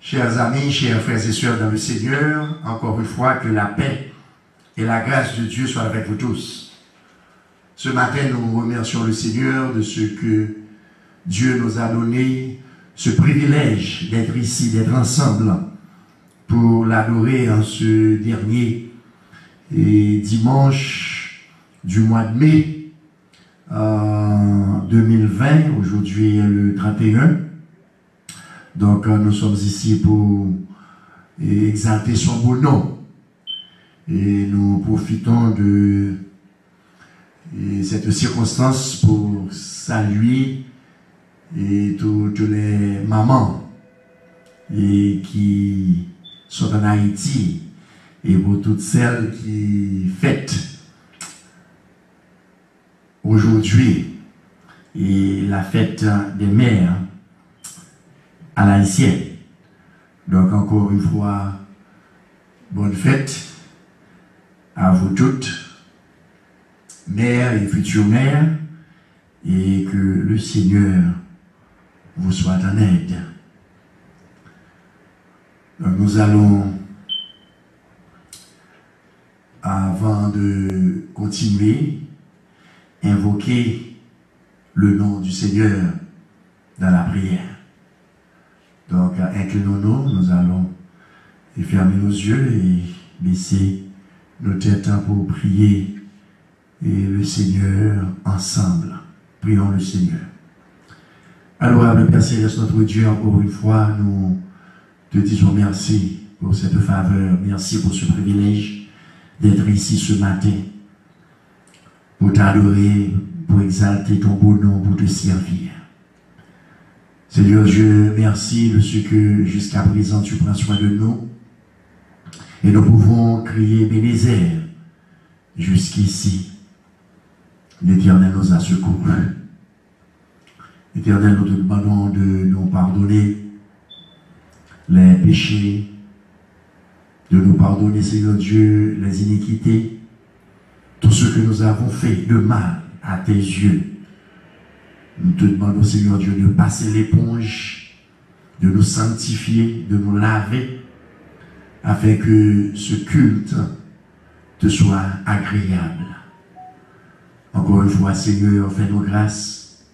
Chers amis, chers frères et sœurs dans le Seigneur, encore une fois, que la paix et la grâce de Dieu soient avec vous tous. Ce matin, nous remercions le Seigneur de ce que Dieu nous a donné, ce privilège d'être ici, d'être ensemble pour l'adorer en ce dernier dimanche du mois de mai 2020. Aujourd'hui est le 31. Donc, nous sommes ici pour exalter son beau nom. Et nous profitons de cette circonstance pour saluer toutes les mamans qui sont en Haïti et pour toutes celles qui fêtent aujourd'hui et la fête des mères à l'haïtienne. Donc encore une fois, bonne fête à vous toutes, mères et futures mères, et que le Seigneur vous soit en aide. Donc nous allons, avant de continuer, invoquer le nom du Seigneur dans la prière. Donc, inclinons-nous, nous allons fermer nos yeux et baisser nos têtes pour prier et le Seigneur ensemble. Prions le Seigneur. Adorable Père Céleste, notre Dieu, encore une fois, nous te disons merci pour cette faveur, merci pour ce privilège d'être ici ce matin, pour t'adorer, pour exalter ton beau nom, pour te servir. Seigneur Dieu, merci de ce que jusqu'à présent tu prends soin de nous. Et nous pouvons crier Bénézer jusqu'ici. L'Éternel nous a secourus. L'Éternel, nous te demandons de nous pardonner les péchés, de nous pardonner, Seigneur Dieu, les iniquités, tout ce que nous avons fait de mal à tes yeux. Nous te demandons, Seigneur Dieu, de passer l'éponge, de nous sanctifier, de nous laver, afin que ce culte te soit agréable. Encore une fois, Seigneur, fais-nous grâce,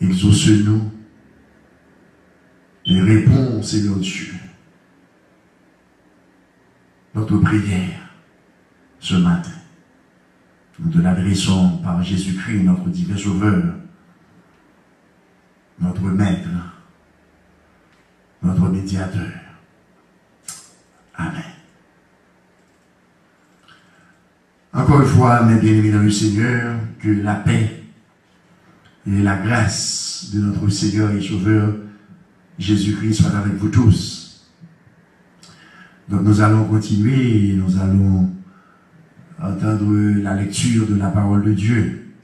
exauce-nous, et réponds, Seigneur Dieu, notre prière ce matin. Nous te l'adressons par Jésus-Christ, notre divin Sauveur, notre Maître, notre Médiateur. Amen. Encore une fois, mes bien-aimés dans le Seigneur, que la paix et la grâce de notre Seigneur et Sauveur Jésus-Christ soient avec vous tous. Donc nous allons continuer et nous allons entendre la lecture de la parole de Dieu.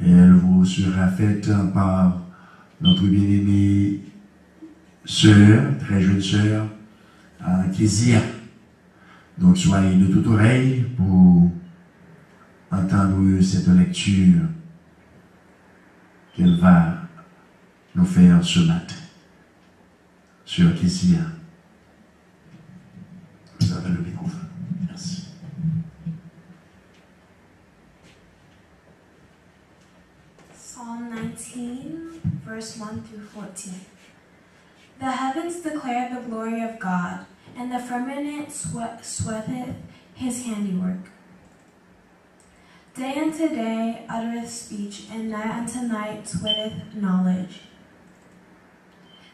Et elle vous sera faite par notre bien-aimée sœur, très jeune sœur, Kézia. Donc soyez de toute oreille pour entendre cette lecture qu'elle va nous faire ce matin. Sœur Kézia, vous avez le microphone. Merci. Psalm 19, verse 1 through 14. The heavens declare the glory of God, and the firmament sweateth his handiwork. Day unto day uttereth speech, and night unto night sweateth knowledge.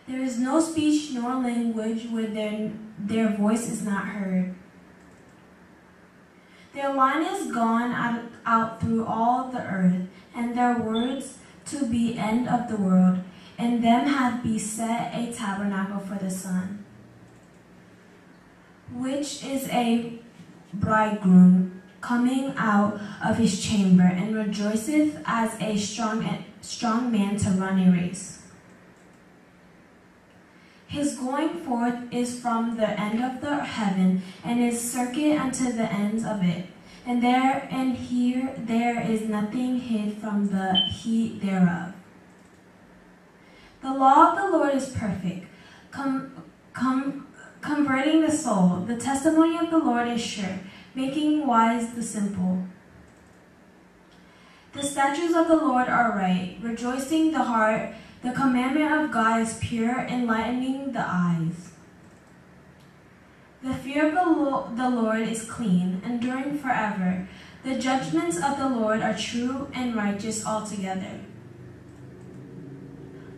There is no speech nor language where their voice is not heard. Their line is gone out through all the earth, and their words to the end of the world. In them hath be set a tabernacle for the sun, which is a bridegroom coming out of his chamber, and rejoiceth as a strong man to run a race. His going forth is from the end of the heaven, and his circuit unto the ends of it. And there and here there is nothing hid from the heat thereof. The law of the Lord is perfect, converting the soul. The testimony of the Lord is sure, making wise the simple. The statutes of the Lord are right, rejoicing the heart. The commandment of God is pure, enlightening the eyes. The fear of the Lord is clean, enduring forever. The judgments of the Lord are true and righteous altogether.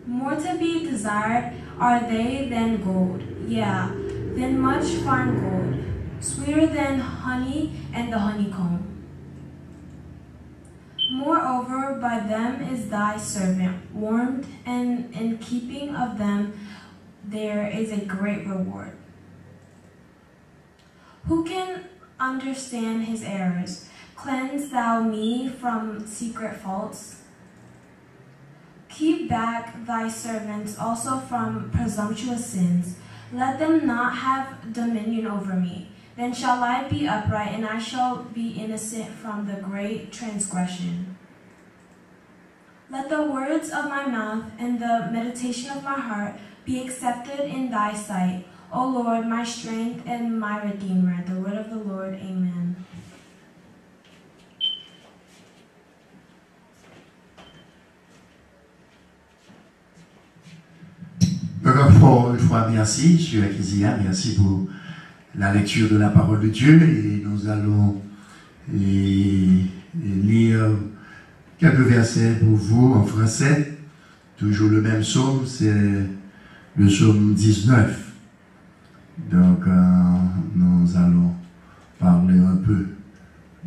More to be desired are they than gold, yeah, than much fine gold, sweeter than honey and the honeycomb. Moreover, by them is thy servant warned, and in keeping of them there is a great reward. Who can understand his errors? Cleanse thou me from secret faults. Keep back thy servants also from presumptuous sins. Let them not have dominion over me. Then shall I be upright, and I shall be innocent from the great transgression. Let the words of my mouth and the meditation of my heart be accepted in thy sight, O Lord, my strength and my redeemer. The word of the Lord. Amen. Encore une fois, merci, Cher Kezia, merci pour la lecture de la parole de Dieu, et nous allons lire quelques versets pour vous en français. Toujours le même psaume, c'est le psaume 19. Donc, nous allons parler un peu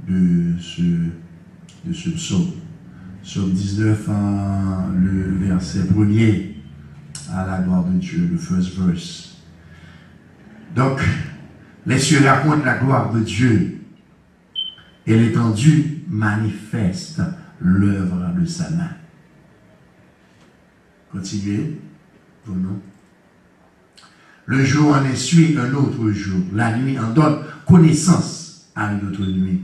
de ce psaume. Psaume 19, le verset premier, à la gloire de Dieu, le first verse. Donc, les cieux racontent la gloire de Dieu, et l'étendue manifeste l'œuvre de sa main. Continuez, pour nous. Le jour en essuie un autre jour, la nuit en donne connaissance à une autre nuit.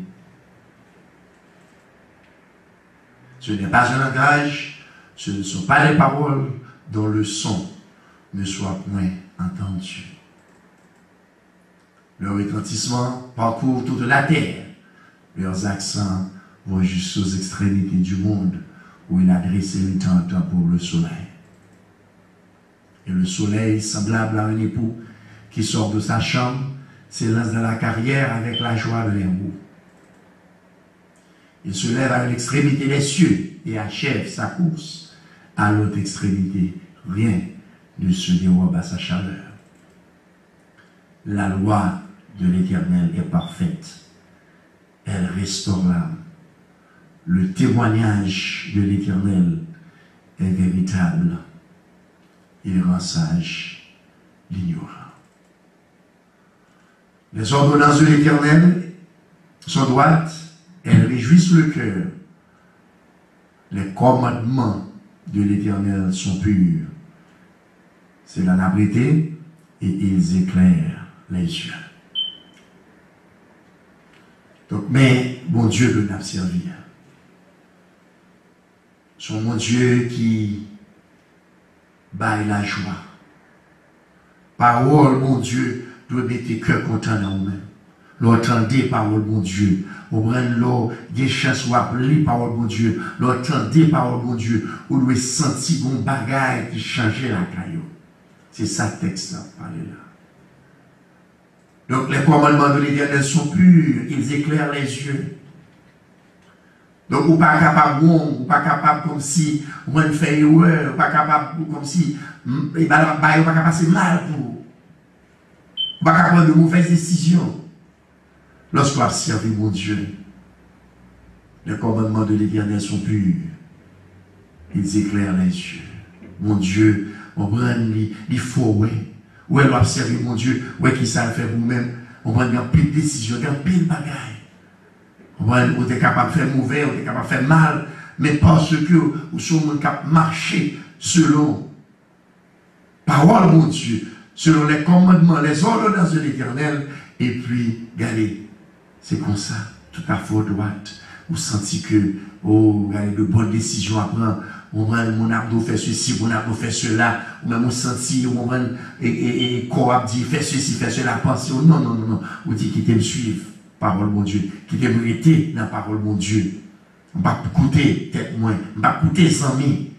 Ce n'est pas un langage, ce ne sont pas les paroles dont le son ne soit point entendu. Leur retentissement parcourt toute la terre. Leurs accents vont jusqu'aux extrémités du monde, où il a dressé une tente pour le soleil. Et le soleil, semblable à un époux qui sort de sa chambre, s'élance dans la carrière avec la joie de l'héros. Il se lève à une extrémité des cieux et achève sa course. À l'autre extrémité, rien ne se dérobe à sa chaleur. La loi de l'Éternel est parfaite. Elle restaure l'âme. Le témoignage de l'Éternel est véritable. Il rend sage l'ignorant. Les ordonnances de l'Éternel sont droites. Elles réjouissent le cœur. Les commandements de l'Éternel sont purs. C'est la napreté et ils éclairent les yeux. Donc, mais bon Dieu veut nous servir. Son mon Dieu qui baille la joie. Parole, mon Dieu, doit mettre cœur content dans nous-mêmes. L'entendez, parole, mon Dieu. Ou prendre l'eau, des chances ou appeler, parole, mon Dieu. L'entendez, parole, mon Dieu. Ou doit sentir bon bagaille qui changeait la caillou. C'est ça le texte là, parlez là. Donc les commandements de l'Éternel sont purs, ils éclairent les yeux. Donc, ou pas capable ou pas capable comme si on fait erreur, ou pas capable comme si on pas capable passer mal pour. Ou pas capable de mauvaises décisions. Lorsqu'on a servi mon Dieu, les commandements de l'Éternel sont purs. Ils éclairent les yeux. Mon Dieu, on prend les faux, ouais. Où elle observe mon Dieu, où est-ce qu'il ça fait vous-même, on prend une pile de décision, une pile de bagaille. On est capable de faire mauvais, on est capable de faire mal, mais parce que nous sommes capables de marcher selon parole mon Dieu, selon les commandements, les ordonnances de l'Éternel, et puis, regardez, c'est comme ça, tout à fait droite, vous sentez que, oh, regardez, de bonnes décisions à prendre, mon abdo fait ceci, mon abdo fait cela, ou même on senti, et corps dit fait ceci, fait cela, pensez, non, non, non, non, ou dit qui t'aime suivre, parole mon Dieu, qui t'aime rester dans la parole mon Dieu. On va écouter tête moins, on va écouter les amis,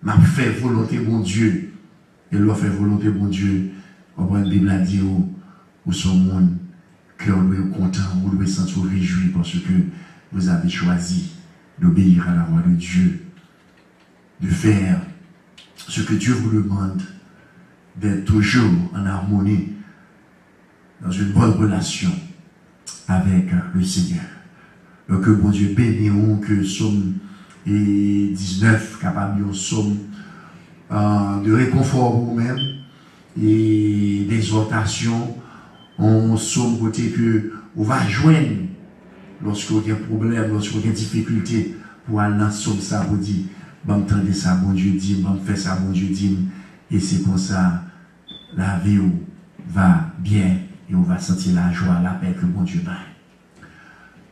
on va faire volonté mon Dieu. Et l'on fait volonté mon Dieu, on va la Bible a dit, ou son monde, que on doit être content, on doit se sentir réjoui parce que vous avez choisi d'obéir à la voix de Dieu, de faire ce que Dieu vous demande, d'être toujours en harmonie, dans une bonne relation avec le Seigneur. Donc que bon Dieu bénisse, que Somme 19 capable de somme de réconfort pour vous-même et d'exhortation, on somme côté que on va joindre lorsque vous avez un problème, lorsque vous avez une difficulté pour aller dans somme ça, vous dit, m'entendez ça, bon Dieu dit, m'en ça, bon Dieu dit, et c'est comme ça, la vie va bien et on va sentir la joie, la paix que bon Dieu donne.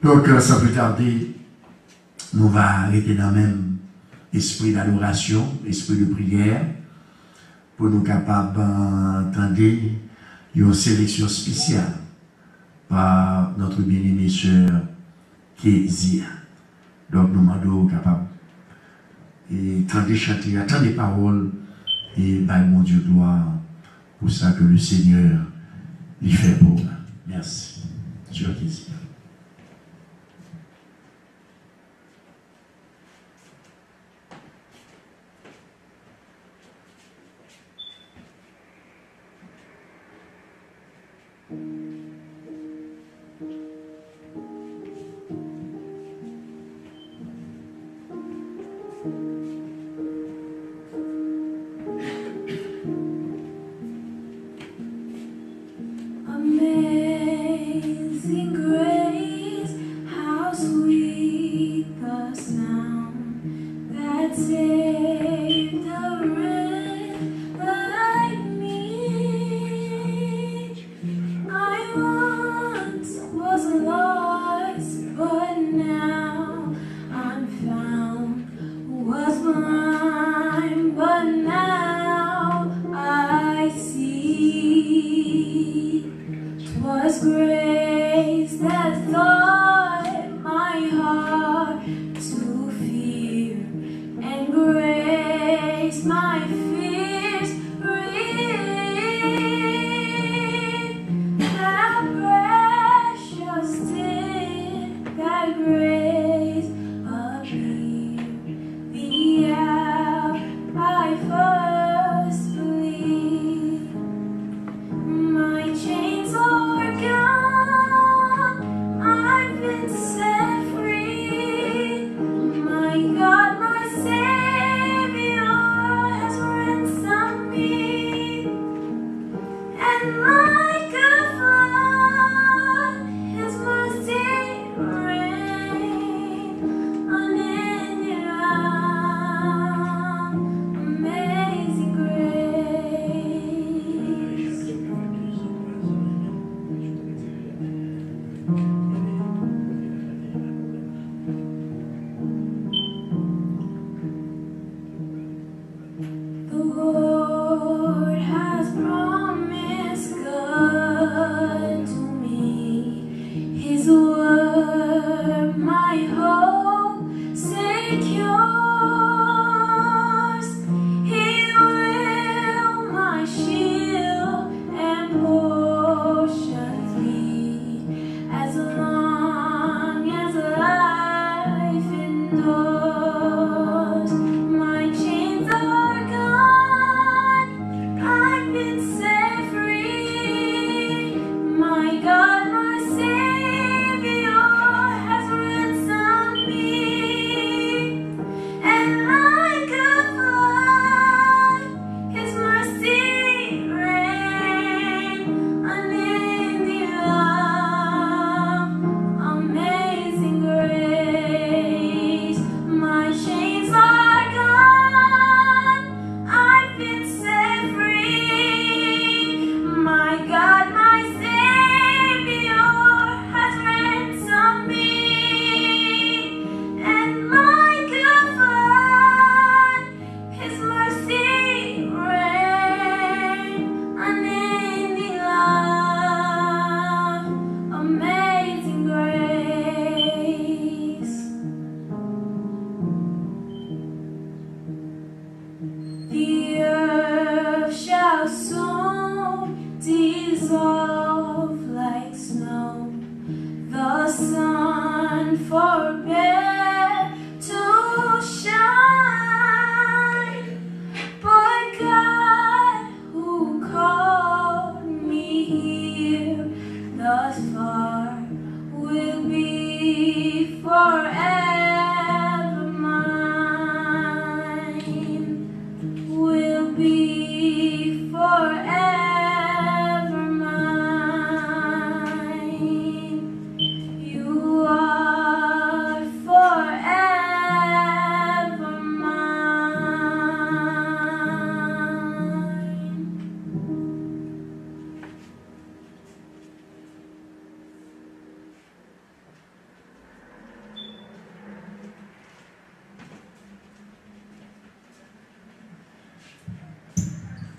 Donc, sans plus tarder, nous va arrêter dans le même esprit d'adoration, esprit de prière, pour nous capables d'entendre une sélection spéciale par notre bien-aimée sœur Kézia. Donc, nous demandons capables de chanter, attendre les paroles et par mon Dieu gloire pour ça que le Seigneur lui fait pour nous. Merci. Sœur Kézia. Amazing grace.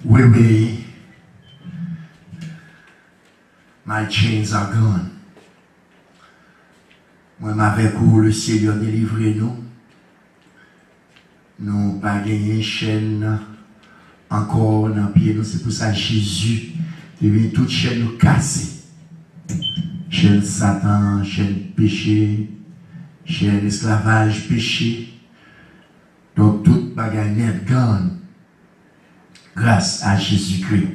Oui, oui. My chains are gone. Moi, avec vous, le Seigneur délivré nous. Nous pas gagné chaîne encore dans le pied nous. C'est pour ça que Jésus devient toute chaîne nous casser. Chaîne Satan, chaîne péché, chaîne esclavage, péché. Donc toute bagaille net gone. Grâce à Jésus-Christ.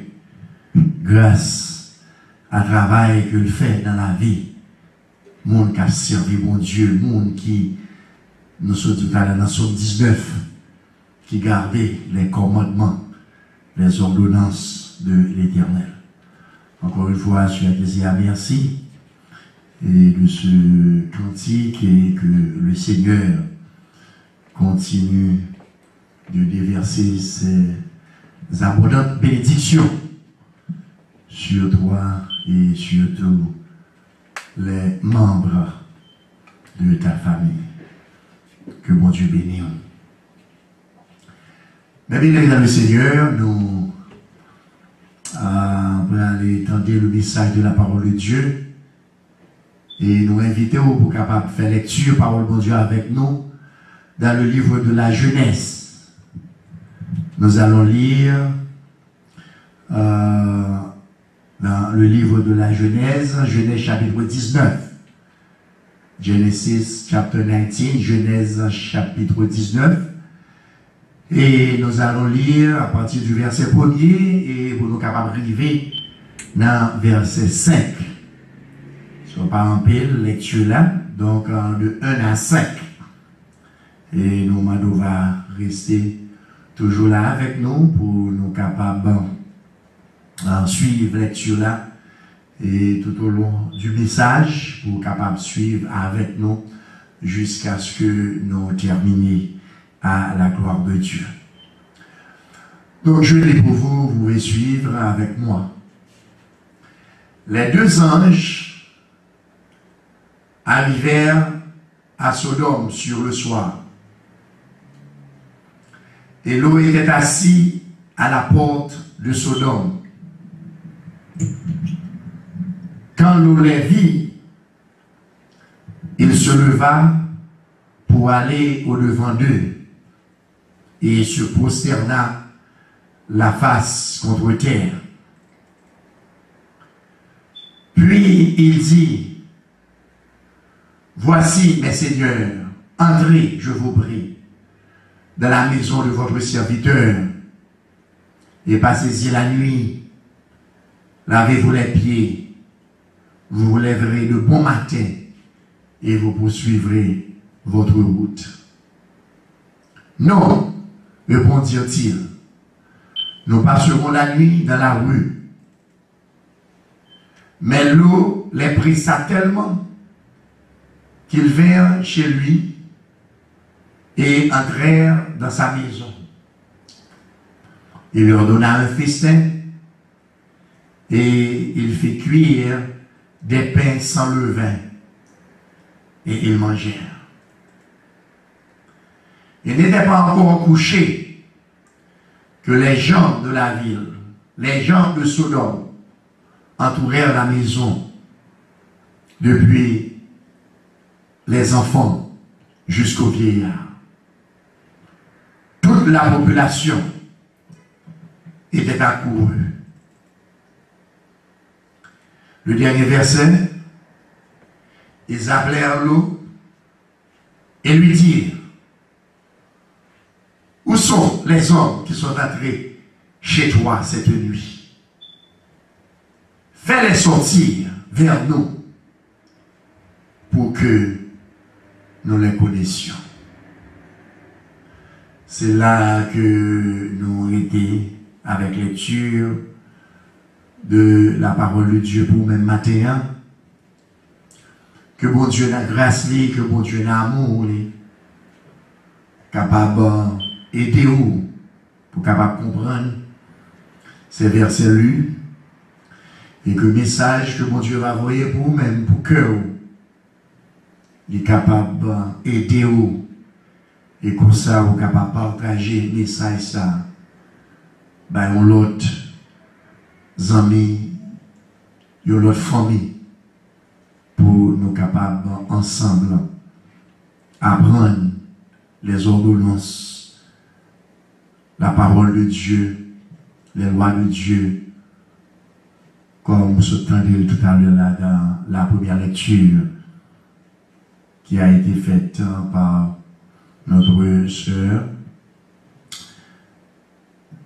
Grâce à travail qu'il fait dans la vie. Monde qui a servi mon Dieu, monde qui, nous sommes tout à l'heure dans Somme 19, qui gardait les commandements, les ordonnances de l'Éternel. Encore une fois, je suis à merci et de ce cantique et que le Seigneur continue de déverser ses abondantes bénédictions sur toi et sur tous les membres de ta famille. Que mon Dieu bénisse. Mais bien évidemment, le Seigneur, nous allons aller entendre le message de la parole de Dieu et nous inviter pour capable faire lecture parole de Dieu avec nous dans le livre de la Genèse. Nous allons lire dans le livre de la Genèse, Genèse chapitre 19. Genesis chapter 19, Genèse chapitre 19. Et nous allons lire à partir du verset 1er et pour nous capables d'arriver dans verset 5. Ce n'est pas un pile lecture là, donc de 1 à 5. Et nous, Mado va rester toujours là avec nous pour nous capables suivre la lecture là et tout au long du message pour capable suivre avec nous jusqu'à ce que nous terminions à la gloire de Dieu. Donc je lis pour vous, vous pouvez suivre avec moi. Les deux anges arrivèrent à Sodome sur le soir. Et Lot était assis à la porte de Sodome. Quand Lot les vit, il se leva pour aller au-devant d'eux et se prosterna la face contre terre. Puis il dit, voici mes seigneurs, entrez, je vous prie, dans la maison de votre serviteur et passez-y la nuit, lavez-vous les pieds, vous vous lèverez le bon matin et vous poursuivrez votre route. Non, répondirent-ils, nous passerons la nuit dans la rue. Mais l'eau les pressa tellement qu'ils vinrent chez lui et entrèrent dans sa maison. Il leur donna un festin et il fit cuire des pains sans levain et ils mangèrent. Ils n'étaient pas encore couchés que les gens de la ville, les gens de Sodome, entourèrent la maison depuis les enfants jusqu'aux vieillards. Toute la population était accourue. Le dernier verset, ils appelèrent Lot et lui dirent, où sont les hommes qui sont entrés chez toi cette nuit? Fais-les sortir vers nous pour que nous les connaissions. C'est là que nous étions avec lecture de la parole de Dieu pour même matin. Que bon Dieu n'a grâce, que bon Dieu n'a amour, capable d'aider vous pour capable comprendre ces versets lus et que le message que bon Dieu va envoyer pour vous-même, pour que il est capable d'aider vous et comme ça vous capable de partager le message ça ben, on l'autre amis, l'autre famille, pour nous capables ensemble apprendre les ordonnances, la parole de Dieu, les lois de Dieu, comme nous entendons tout à l'heure là dans la première lecture qui a été faite par notre sœur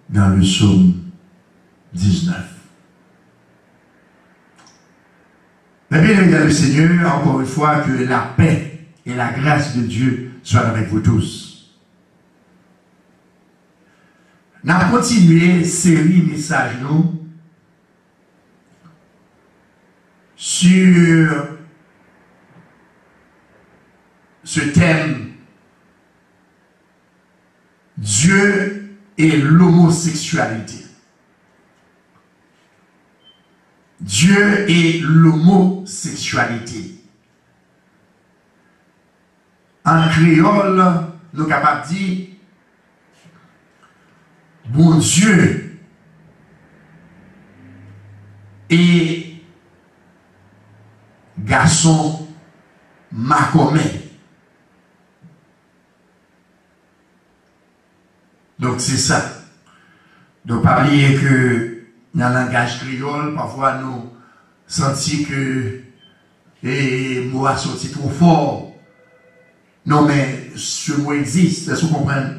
dans le psaume 19. Mais bien aimé dans le Seigneur, encore une fois, que la paix et la grâce de Dieu soient avec vous tous. Nous avons continué série message nous sur ce thème Dieu et l'homosexualité. Dieu et l'homosexualité. En créole, nous sommes capables de dire bon Dieu et garçon Macomet. Donc c'est ça. Donc pas oublier que dans le langage créole, parfois nous sentons que les mots sont sortis trop fort. Non mais ce mot existe, est-ce que vous comprenez?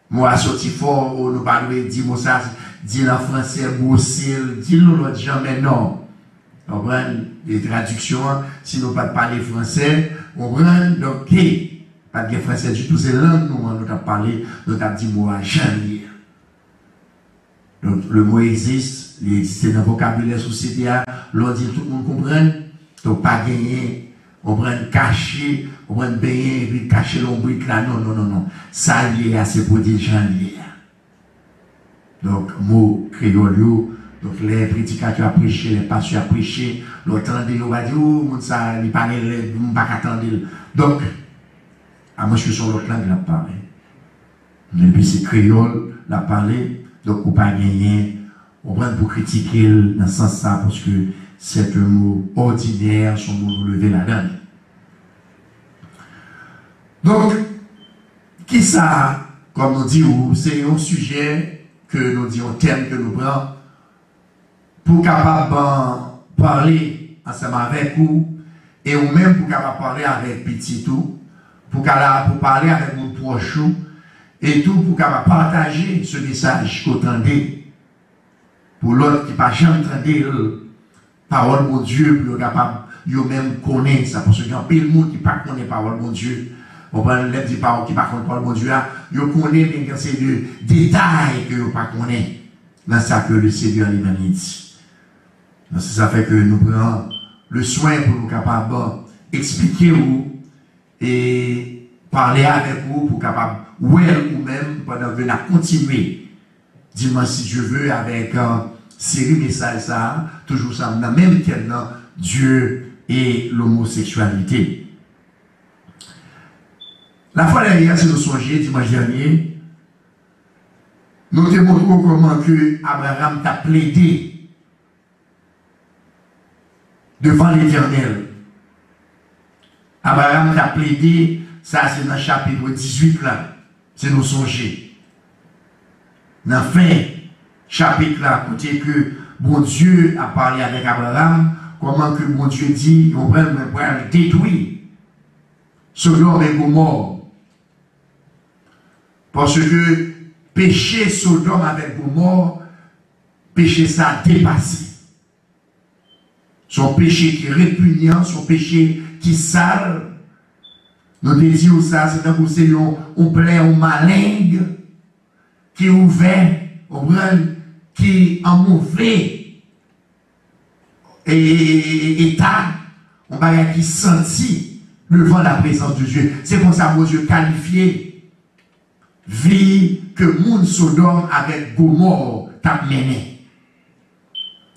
Mot a sorti fort, ou nous parlons de mots ça, dit en français, boussil, dit nous l'autre jamais non. Vous comprenez? Les traductions, si nous ne parlons pas français, vous comprenez? Donc, pas de français du tout, c'est langue nous avons parlé, nous avons dit mot à jamais. Donc, le mot existe, il existe dans le vocabulaire société, l'on dit tout le monde comprend, donc pas gagner, on prend cacher, on prend baigner, et puis cacher l'ombrique là, non, non, non, non. Ça lié à ces pour des gens liés. Donc, mot créole, donc les prédicateurs à prêcher, les pasteurs à prêcher, l'autre on va dire, oh, ça, il parle, on va pas attendre. Donc, à moi, je suis sur l'autre langue, il a parlé. Et puis, c'est créole, il a parlé. Donc, on ne peut pas gagner, on prend pour critiquer dans ce sens-là, parce que c'est un mot ordinaire, son mot levé la donne. Donc, qui ça, comme nous disons, c'est un sujet que nous disons, thème que nous prenons, pour capable parler ensemble avec vous, et ou même pour capable parler avec petit tout, pour parler avec mon proche, et tout pour capable partager ce message qu'on entendait pour l'autre qui n'a jamais entendu parole de Dieu pour capable yo même connaître ça parce qu'il y a plein de monde qui pas connaît parole de Dieu. On prend les des paroles qui pas connaît parole de Dieu, yo connaît mais c'est de détails que yo pas connaît dans ça que le Seigneur lui dit. Donc ça fait que nous prenons le soin pour nous capable expliquer vous et parler avec vous pour capable ou même pendant que nous continuer dimanche si je veux avec série message ça toujours ça dans même thème Dieu et l'homosexualité. La fois dernière si nous songeons dimanche dernier nous te montrons comment que Abraham t'a plaidé devant l'Éternel. Abraham t'a plaidé, ça c'est dans le chapitre 18 là. C'est nous songer. Dans le fin chapitre là, côté que bon Dieu a parlé avec Abraham, comment que bon Dieu dit, on va le détruire. Sodome et Gomorrhe. Parce que péché Sodome avec Gomorrhe, péché ça a dépassé. Son péché qui est répugnant, son péché qui est sale. Nous disons ça, c'est un coup, c'est un plaie, un malingue, qui est ouvert, qui est en mauvais état, on va qui sentit devant la présence de Dieu. C'est pour ça que Dieu qualifié vie que moun Sodome avec Gomorrhe t'a mené.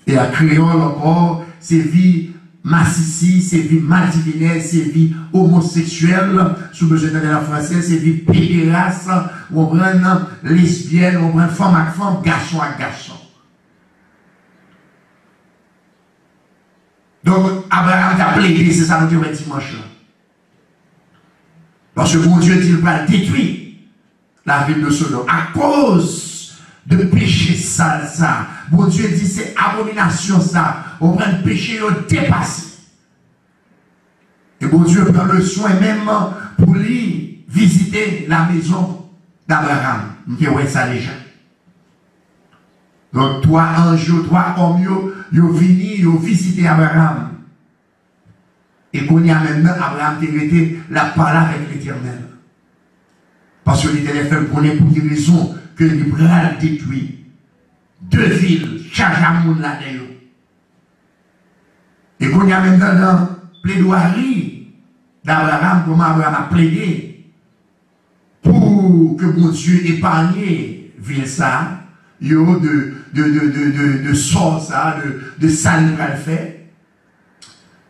Et à créole encore, c'est vie massissi, c'est vie maldivinaire, c'est vie homosexuelle, sous besoin de la française, c'est vie pédéraste, on prend lesbienne, on prend femme avec femme, garçon avec garçon. Donc, Abraham t'a plaidé, c'est ça nous disons dimanche là. Parce que mon Dieu dit qu'il va détruire la ville de Sodome à cause de péché sale ça. Mon Dieu dit c'est abomination ça. On prend le péché au dépassé. Et mon Dieu prend le soin même pour lui visiter la maison d'Abraham. Vous voyez ça déjà. Donc, toi, ange, toi, homme, vous venez, vous visitez Abraham. Et qu'on y a maintenant, Abraham t'a été la parole avec l'Éternel. Parce que l'Éternel fait connaître pour des raisons que l'Ibrahim détruit. 2 villes, Chajamoun là-dedans. Et qu'on y a maintenant dans plaidoirie d'Abraham, comment Abraham a plaidé pour que mon Dieu épargne ville ça. Yo de sort ça, de sale qu'elle fait.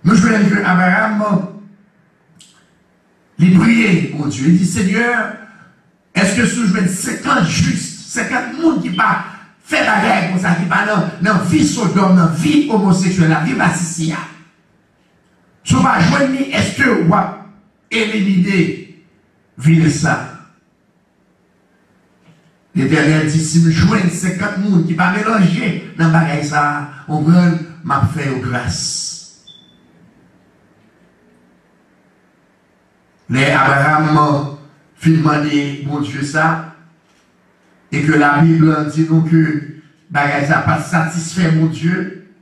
Nous voulons que Abraham, il priait, mon Dieu, il dit, Seigneur, est-ce que si je veux 50 justes, 50 monde qui va faire la guerre comme ça, qui va dans la vie Sodome, dans la vie homosexuelle, la vie bassicia, si on va joindre, est-ce que on va éliminer ville ça? L'Éternel dit, si je joins 50 personnes qui va mélanger dans le bagage ça, on prend ma fait grâce. Les Abraham fit demander mon Dieu ça, et que la Bible dit nous que bagage ça pas satisfait mon Dieu.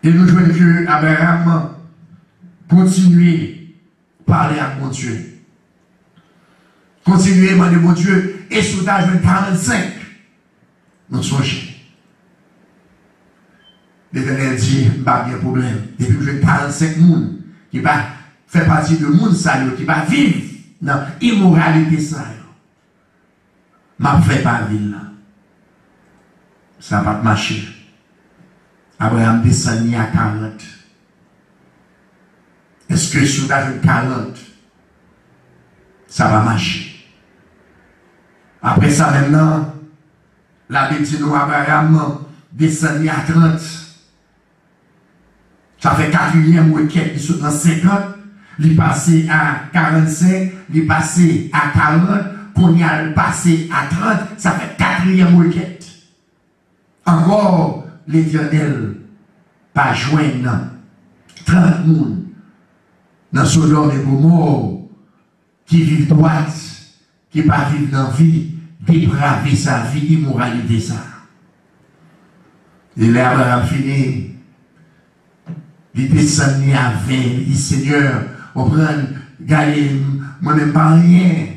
Et nous jouons que Abraham continue à parler à mon Dieu. Continuez à demander mon Dieu, et sous l'âge de 45, nous songez. L'Éternel dit, pas de problème. Depuis que je 45 personnes qui va faire partie de monde qui va vivre dans l'immoralité ça. Ma fait pas vivre là. Ça va pas marcher. Abraham descend à 40. Est-ce que sous l'âge de 40, ça va marcher? Après ça, maintenant, la Bible dit nous, Abraham descend à 30. Ça fait 4e requête, il saute dans 50, il passé à 45, il passé à 40, qu'on y a passé à 30, ça fait 4e requête. Encore, l'Éternel, pas joindre 30 personnes dans Sodome et Gomorrhe qui vivent droite, qui ne pas vivre dans la vie, dépraver sa vie, immoralité ça. Et là, Abraham fini, il descend à 20, il dit Seigneur, on prend, regardez, moi n'aime pas rien.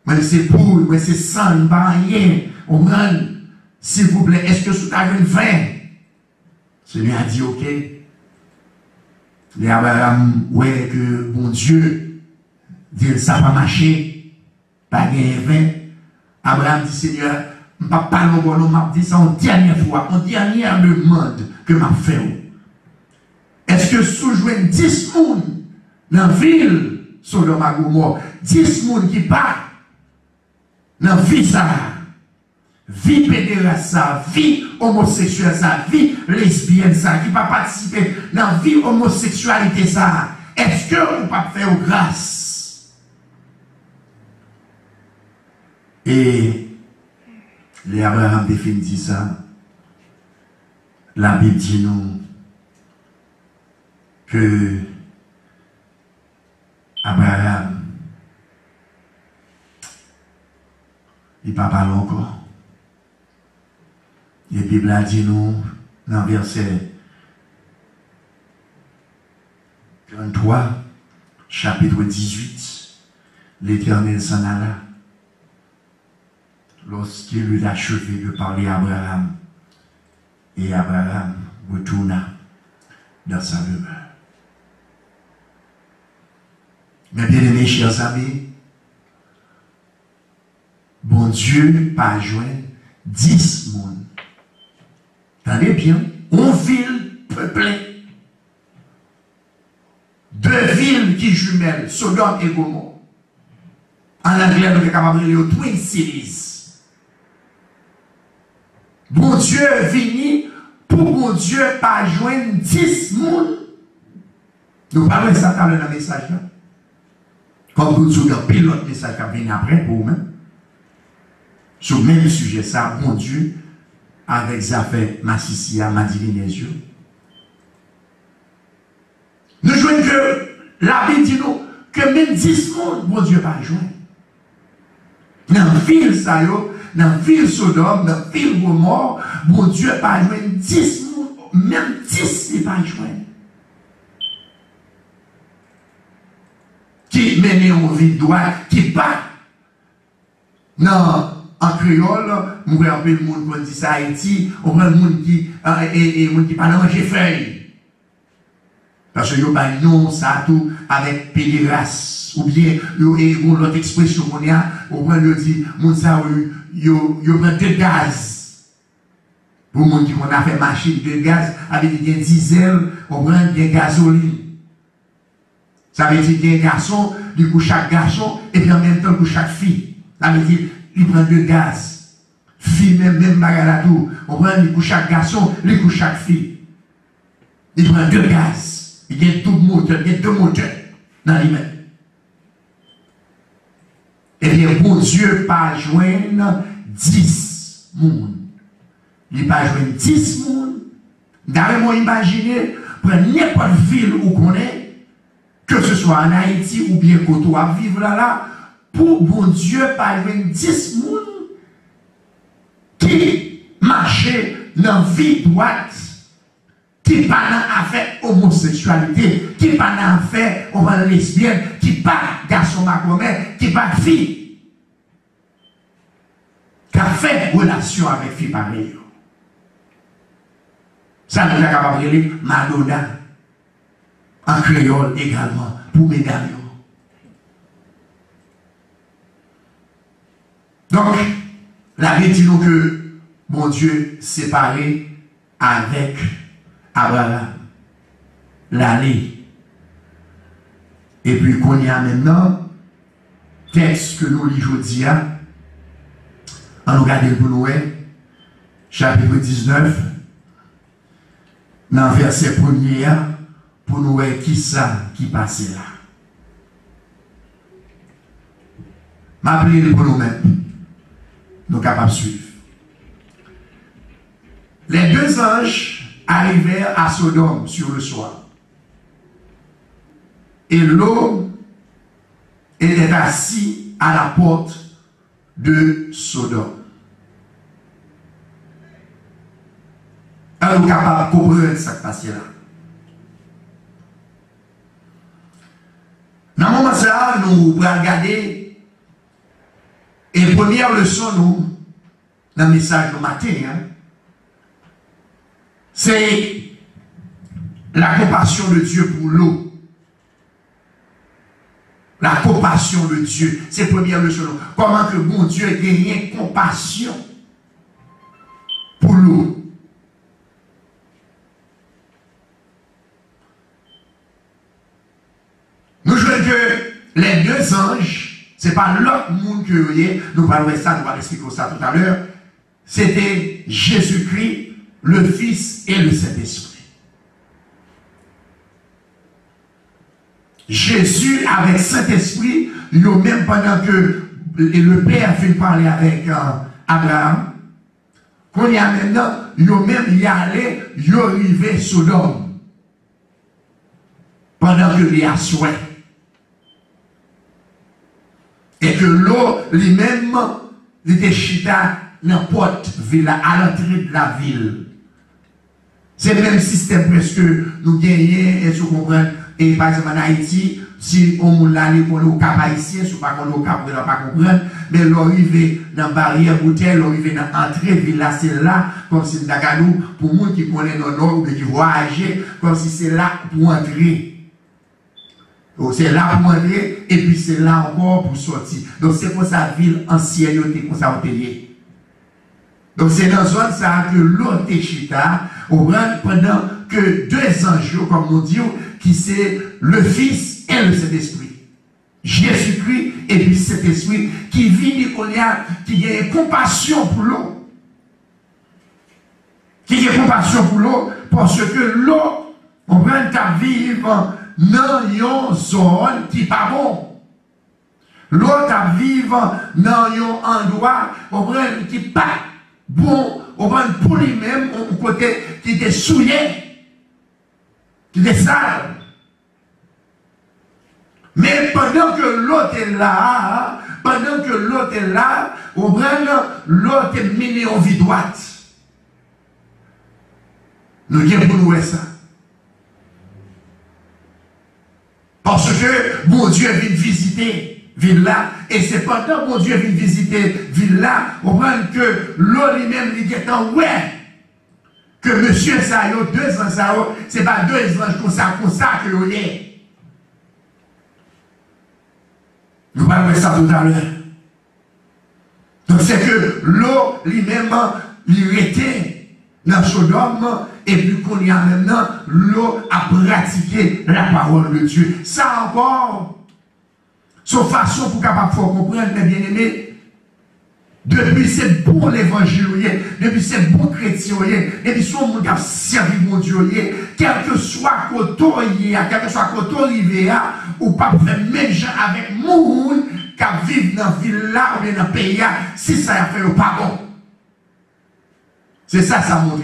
Moi c'est pour, moi c'est sang, je n'aime pas rien. On prend, s'il vous plaît, est-ce que sous ta une 20? Seigneur a dit ok. Et Abraham, ouais, que mon Dieu, dit ça va marcher, pas gagner 20. Abraham dit Seigneur, je ne parle pas de mon m'a dit ça en dernière fois, en dernière demande que m'a fait. Est-ce que sous jouer 10 personnes dans la ville Sodome et Gomorrhe, 10 personnes qui partent dans la vie ça, vie pédéraste ça, vie homosexuelle ça, vie lesbienne ça, qui va participer dans la vie homosexualité ça, est-ce que on peut faire grâce? Et les Abraham définit ça. La Bible dit nous que Abraham, il ne parle pas encore. Et la Bible a dit nous, dans le verset 33, chapitre 18, l'Éternel s'en alla. Lorsqu'il eut achevé de parler à Abraham, et Abraham retourna dans sa demeure. Mes bien-aimés, chers amis, bon Dieu pas joint 10 mondes. Tenez bien, une ville peuplée, 2 villes qui jumellent, Sodome et Gomorrhe. En anglais, nous sommes capables de lire Twin Cities. Bon Dieu vini pour bon Dieu pas joindre 10 personnes. Nous parlons de ça dans le message là. Comme vous dites, il y a un pilote message qui vient après pour vous-même. Sur le même sujet, ça, bon Dieu, avec Zafé, Massissia, Madivinésio. Nous jouons que la Bible dit nous que même 10 personnes, bon Dieu pas joindre. Dans la ville, ça y est, dans la ville Sodome, dans la ville Gomorrhe, bon Dieu pas joindre 10 personnes, même 10 il pas joindre. Qui mène une vie droite, qui pas. Non, en créole, nous voyons le monde qui dit ça Haïti, on prend le monde qui pas manger feuille. Parce que nous avons ça tout avec pédérace. Ou bien, l'autre expression qu'on a, on prend le dit, on prend 2 gaz. Pour les gens qui ont fait machine de gaz, avec des diesel, on prend des gasoline. Ça veut dire qu'il y a un garçon, du coup chaque garçon, et puis en même temps pour chaque fille. Ça veut dire qu'il prend 2 gaz. Fille, même bagarre tout. On prend du coup chaque garçon, du coup chaque fille. Il prend 2 gaz. Il y a tout moteur, il y a 2 moteurs dans lui-même. Eh bien, bon Dieu, pas joindre 10 personnes. Il pas joindre 10 personnes. D'ailleurs, imaginer, prendre n'importe ville où qu'on est, que ce soit en Haïti ou bien qu'on doit vivre là, pour bon Dieu, pas joindre 10 personnes qui marchent dans la vie droite, qui pas dans affaire homosexualité, qui pas dans affaire lesbienne, qui pas garçon macomé, qui pas fille, qui a fait relation avec fille pareille. Ça nous a capable de dire Madonna, en créole également, pour mesdames. Donc, la Bible dit nous que mon Dieu séparé avec Abraham, l'année. Et puis qu'on y a maintenant, texte que nous lisons aujourd'hui, on nous regarde pour nous, chapitre 19, dans le verset 1er, pour nous voir qui ça qui passe là. M'appeler pour nous-mêmes, nous capables de suivre. Les 2 anges arrivèrent à Sodome sur le soir. Et l'homme était assis à la porte de Sodome. Alors, nous sommes capables de comprendre ce qui passe là. Dans le moment ça, nous allons regarder. Et première leçon, nous, dans le message du matin, c'est la compassion de Dieu pour l'eau. La compassion de Dieu. C'est la première leçon. Comment que bon Dieu gagne compassion pour l'eau. Nous jouons que les 2 anges, ce n'est pas l'autre monde que vous voyez, nous parlons de ça, nous allons expliquer ça tout à l'heure. C'était Jésus-Christ, le Fils et le Saint-Esprit. Jésus avec Saint-Esprit, même pendant que le Père fait parler avec Abraham, qu'on y a maintenant, même y allé, y arrivé Sodome. Pendant que il y a souhait. Et que l'eau, lui-même, était chita dans la porte à l'entrée de la ville. C'est le même système presque nous gagnons, et vous comprenez, et par exemple en Haïti, si on l'a dit pour le cap haïtien, si on pas le cap, on ne pas comprendre, mais l'arrivée dans la barrière bouteille, l'arrivée dans l'entrée de ville, c'est là, comme si c'est Dagadou, pour nous qui connaissent nos nord ou qui voyagent, comme si c'est là pour entrer. C'est là pour entrer, et puis c'est là encore pour sortir. Donc c'est pour sa ville ancienne, comme ça, on donc c'est dans zone ça que l'eau chita, pendant que 2 anges, comme nous disons, qui c'est le Fils et le Saint-Esprit. Jésus-Christ et puis cet esprit qui vit, qui a compassion pour l'eau. Qui a compassion pour l'eau, parce que l'eau, on prend à vivre dans une zone qui n'est pas bon. L'eau à vivre dans un endroit, on prend qui n'est pas bon, on prend pour lui-même, un côté qui était souillé, qui était sale. Mais pendant que l'autre est là, on prend l'autre est mené en vie droite. Nous avons pour nous ça. Parce que mon Dieu vient visiter ville là, et c'est pendant que mon Dieu vient visiter ville là, on prend que l'eau lui-même lui dit ouais, que monsieur Sayo, 2 ans Sayo, c'est pas 2 ans comme ça que l'on est. Nous parlons de ça tout à l'heure. Donc c'est que l'eau lui-même, lui était dans Sodome, et puis qu'on y a maintenant, l'eau a pratiqué la parole de Dieu. Ça encore, son façon pour capable de comprendre, mes bien-aimés, depuis c'est bon l'évangile, depuis c'est bon chrétien, depuis son monde qui a servi mon Dieu, quel que soit côté, quel que soit côté arrivé, ou pas faire même gens avec monde qui vivent dans la ville là ou bien dans le pays, si ça a fait pas bon. C'est ça, ça montre.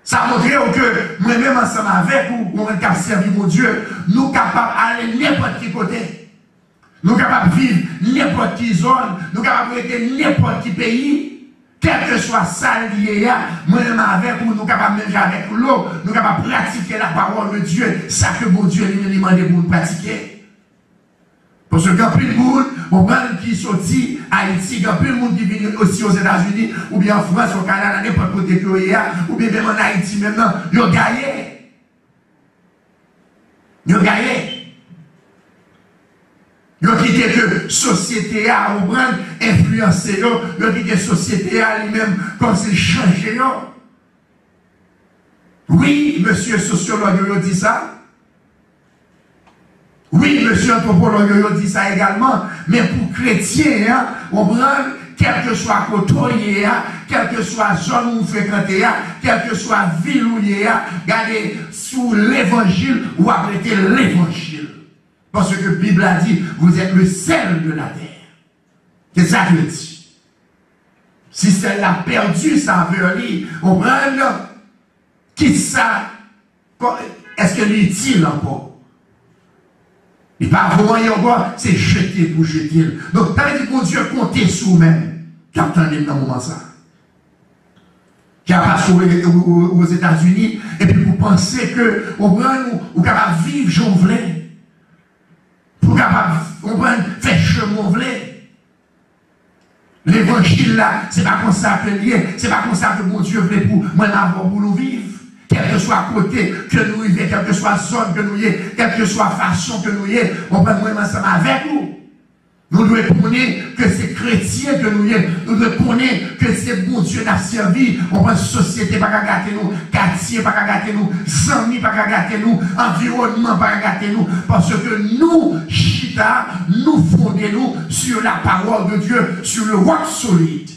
Ça montre que moi-même ensemble avec vous, on a servi mon Dieu, nous sommes capables d'aller n'importe quel côté. Nous sommes capables de vivre n'importe quelle zone, nous sommes capables de vivre n'importe quel pays, quel que soit ça lié, moi-même avec vous, nous sommes capables de manger avec l'eau, nous sommes capables de pratiquer la parole de Dieu, ça que mon Dieu lui demande pour nous pratiquer. Parce que quand plus de monde, on prend qui sortit à Haïti, quand plus de monde qui vient aussi aux États-Unis, ou bien en France, au Canada, n'importe côté que il y a, ou bien même en Haïti maintenant, ils ont gagné. Ils ont gagné. Ils ont quitté que société a, on prend influencé, ils ont quitté société a lui-même comme s'il changeait. Oui, monsieur sociologue, il dit ça. Oui, monsieur anthropologue dit ça également, mais pour chrétiens, on prend, quel que soit côté, quel que soit zone où vous fréquentez, quel que soit ville où il y a, regardez sous l'évangile ou arrêtez l'évangile. Parce que la Bible a dit, vous êtes le sel de la terre. C'est ça que dit. Si celle a perdu, ça veut dire, on prend, qui ça, est-ce que l'utile encore? Et pas vraiment encore, c'est jeter pour jeter. Donc, t'as dit que Dieu comptait sur vous-même. Qui attendait dans le moment ça. Qui a passé aux États-Unis, et puis vous pensez que, vous capable de vivre, j'en voulais. Vous capable de faire chemin, voulez. L'évangile là, c'est pas comme ça que lié, c'est pas comme ça que mon Dieu voulait pour moi l'avoir pour nous vivre. Quel que soit côté que nous vivions, quelle que soit zone que nous y est, quelle que soit façon que nous y est, on peut nous ensemble avec nous. Nous devons connaître que c'est chrétien que nous y est, nous devons connaître que c'est bon Dieu n'a servi, on prend société pas gâter nous, quartier pas gâter nous, amis pas gâter nous, environnement pas gâter nous, parce que nous, Chita, nous fondons sur la parole de Dieu, sur le roc solide.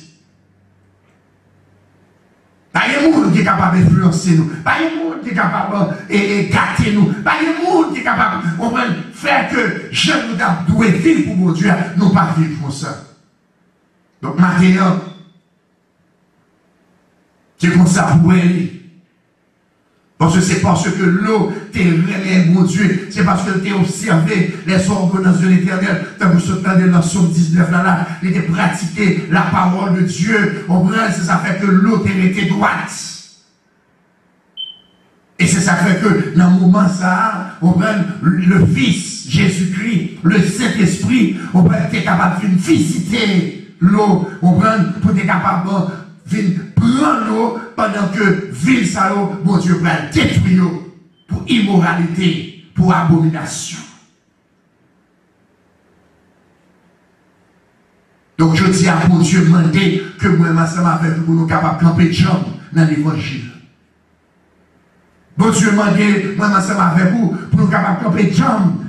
Pas de monde qui est capable d'influencer nous. Pas de monde qui est capable de gâter nous. Pas de monde qui est capable de faire que je nous dois vivre pour mon Dieu, nous pas vivre pour ça. Donc maintenant, c'est comme ça pour elle. Parce que c'est parce que l'eau t'est vraiment mon Dieu. C'est parce que t'es observé les ordonnances de l'Éternel. Quand vous sortez dans Somme 19 là, il était pratiqué la parole de Dieu. On prend, c'est ça fait que l'eau t'est été droite. Et c'est ça fait que dans le moment ça, on prend le Fils Jésus-Christ, le Saint-Esprit, on prend être capable de visiter l'eau. On prend pour être capable de prendre l'eau pendant que ville ça, mon Dieu va détruire pour immoralité, pour abomination. Donc je dis à mon Dieu demander que moi, ensemble avec vous, nous capables de camper de jambes dans l'évangile. Bon Dieu demander, moi, ensemble avec vous, pour nous capables de camper de jambes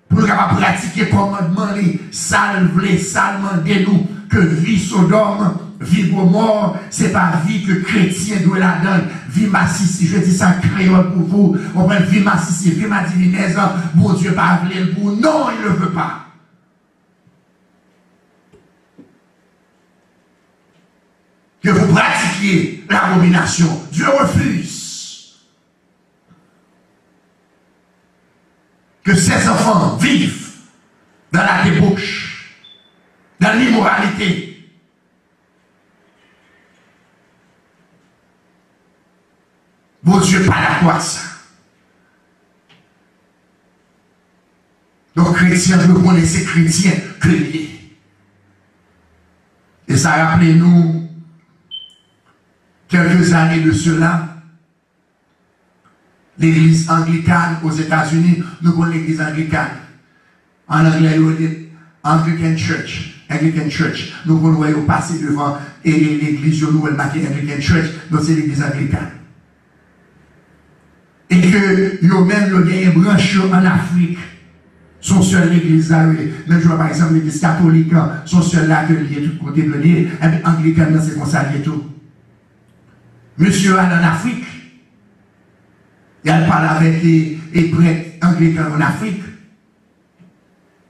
pour nous capables pratiquer le commandement, salve, salement de nous, que vie Sodome, vie Gomorre, c'est pas vie que chrétien doit la donner. Vie massissi, je dis ça créole pour vous. On prend vie massissi, vie ma divinaise, bon Dieu pas voulu pour non, il ne veut pas. Que vous pratiquiez l'abomination. Dieu refuse que ses enfants vivent dans la débauche, dans l'immoralité. Bon Dieu, pas d'accord à ça. Donc, chrétien, je veux connaître ces chrétiens que liés. Et ça rappelle nous quelques années de cela, l'église anglicane aux États-Unis, nous connaissons l'église anglicane. En anglais, il dit Anglican Church. Anglican Church. Nous voyons passer devant l'église nouvelle marquée Anglican Church, donc c'est l'église anglicane. Et que eux-mêmes, ils ont une branche en Afrique. Sont seuls l'église là, même par exemple l'église catholique, sont seuls là que liés tout côté de lié, et puis anglican, c'est comme ça lié tout. Monsieur allé en Afrique, il parle avec les prêtres anglicans en Afrique.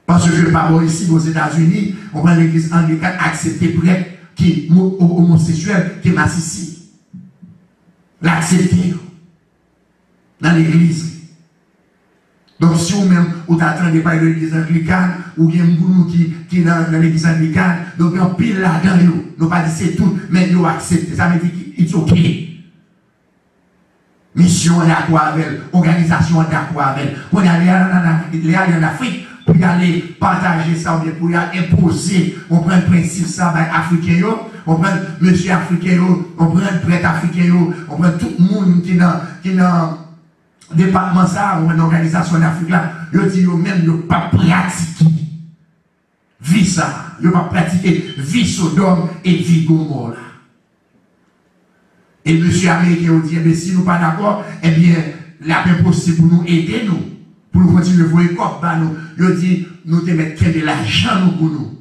Parce que par rapport ici aux États-Unis, on prend l'église anglicane accepter prêtres qui sont homosexuels, qui sont ici. L'accepter dans l'église. Donc si vous-même, vous attendez pas de l'église anglicane, ou bien vous qui est dans l'église anglicane, donc on pile là-dedans, nous pas dit c'est tout, mais nous acceptons. Ça veut dire it's ok. Mission d'accord avec elle, organisation d'accord avec elle. Pour aller en Afrique, pour y aller partager ça, ou bien pour y aller imposer, on prend le principe ça, ben, africain, on prend monsieur africain, on prend le prêtre africain, on prend tout le monde qui est dans département ça, ou une organisation en Afrique là, ils disent eux-mêmes, ils ne pas pratiquer vie ça, ils ne pas pratiquer vie Sodome et vie Gomorre. Et monsieur américain dit, eh bien, si nous ne sommes pas d'accord, eh bien, la peine possible pour nous aider, pour nous continuer à voir comme nous. Il dit, nous te mettre de l'argent pour nous.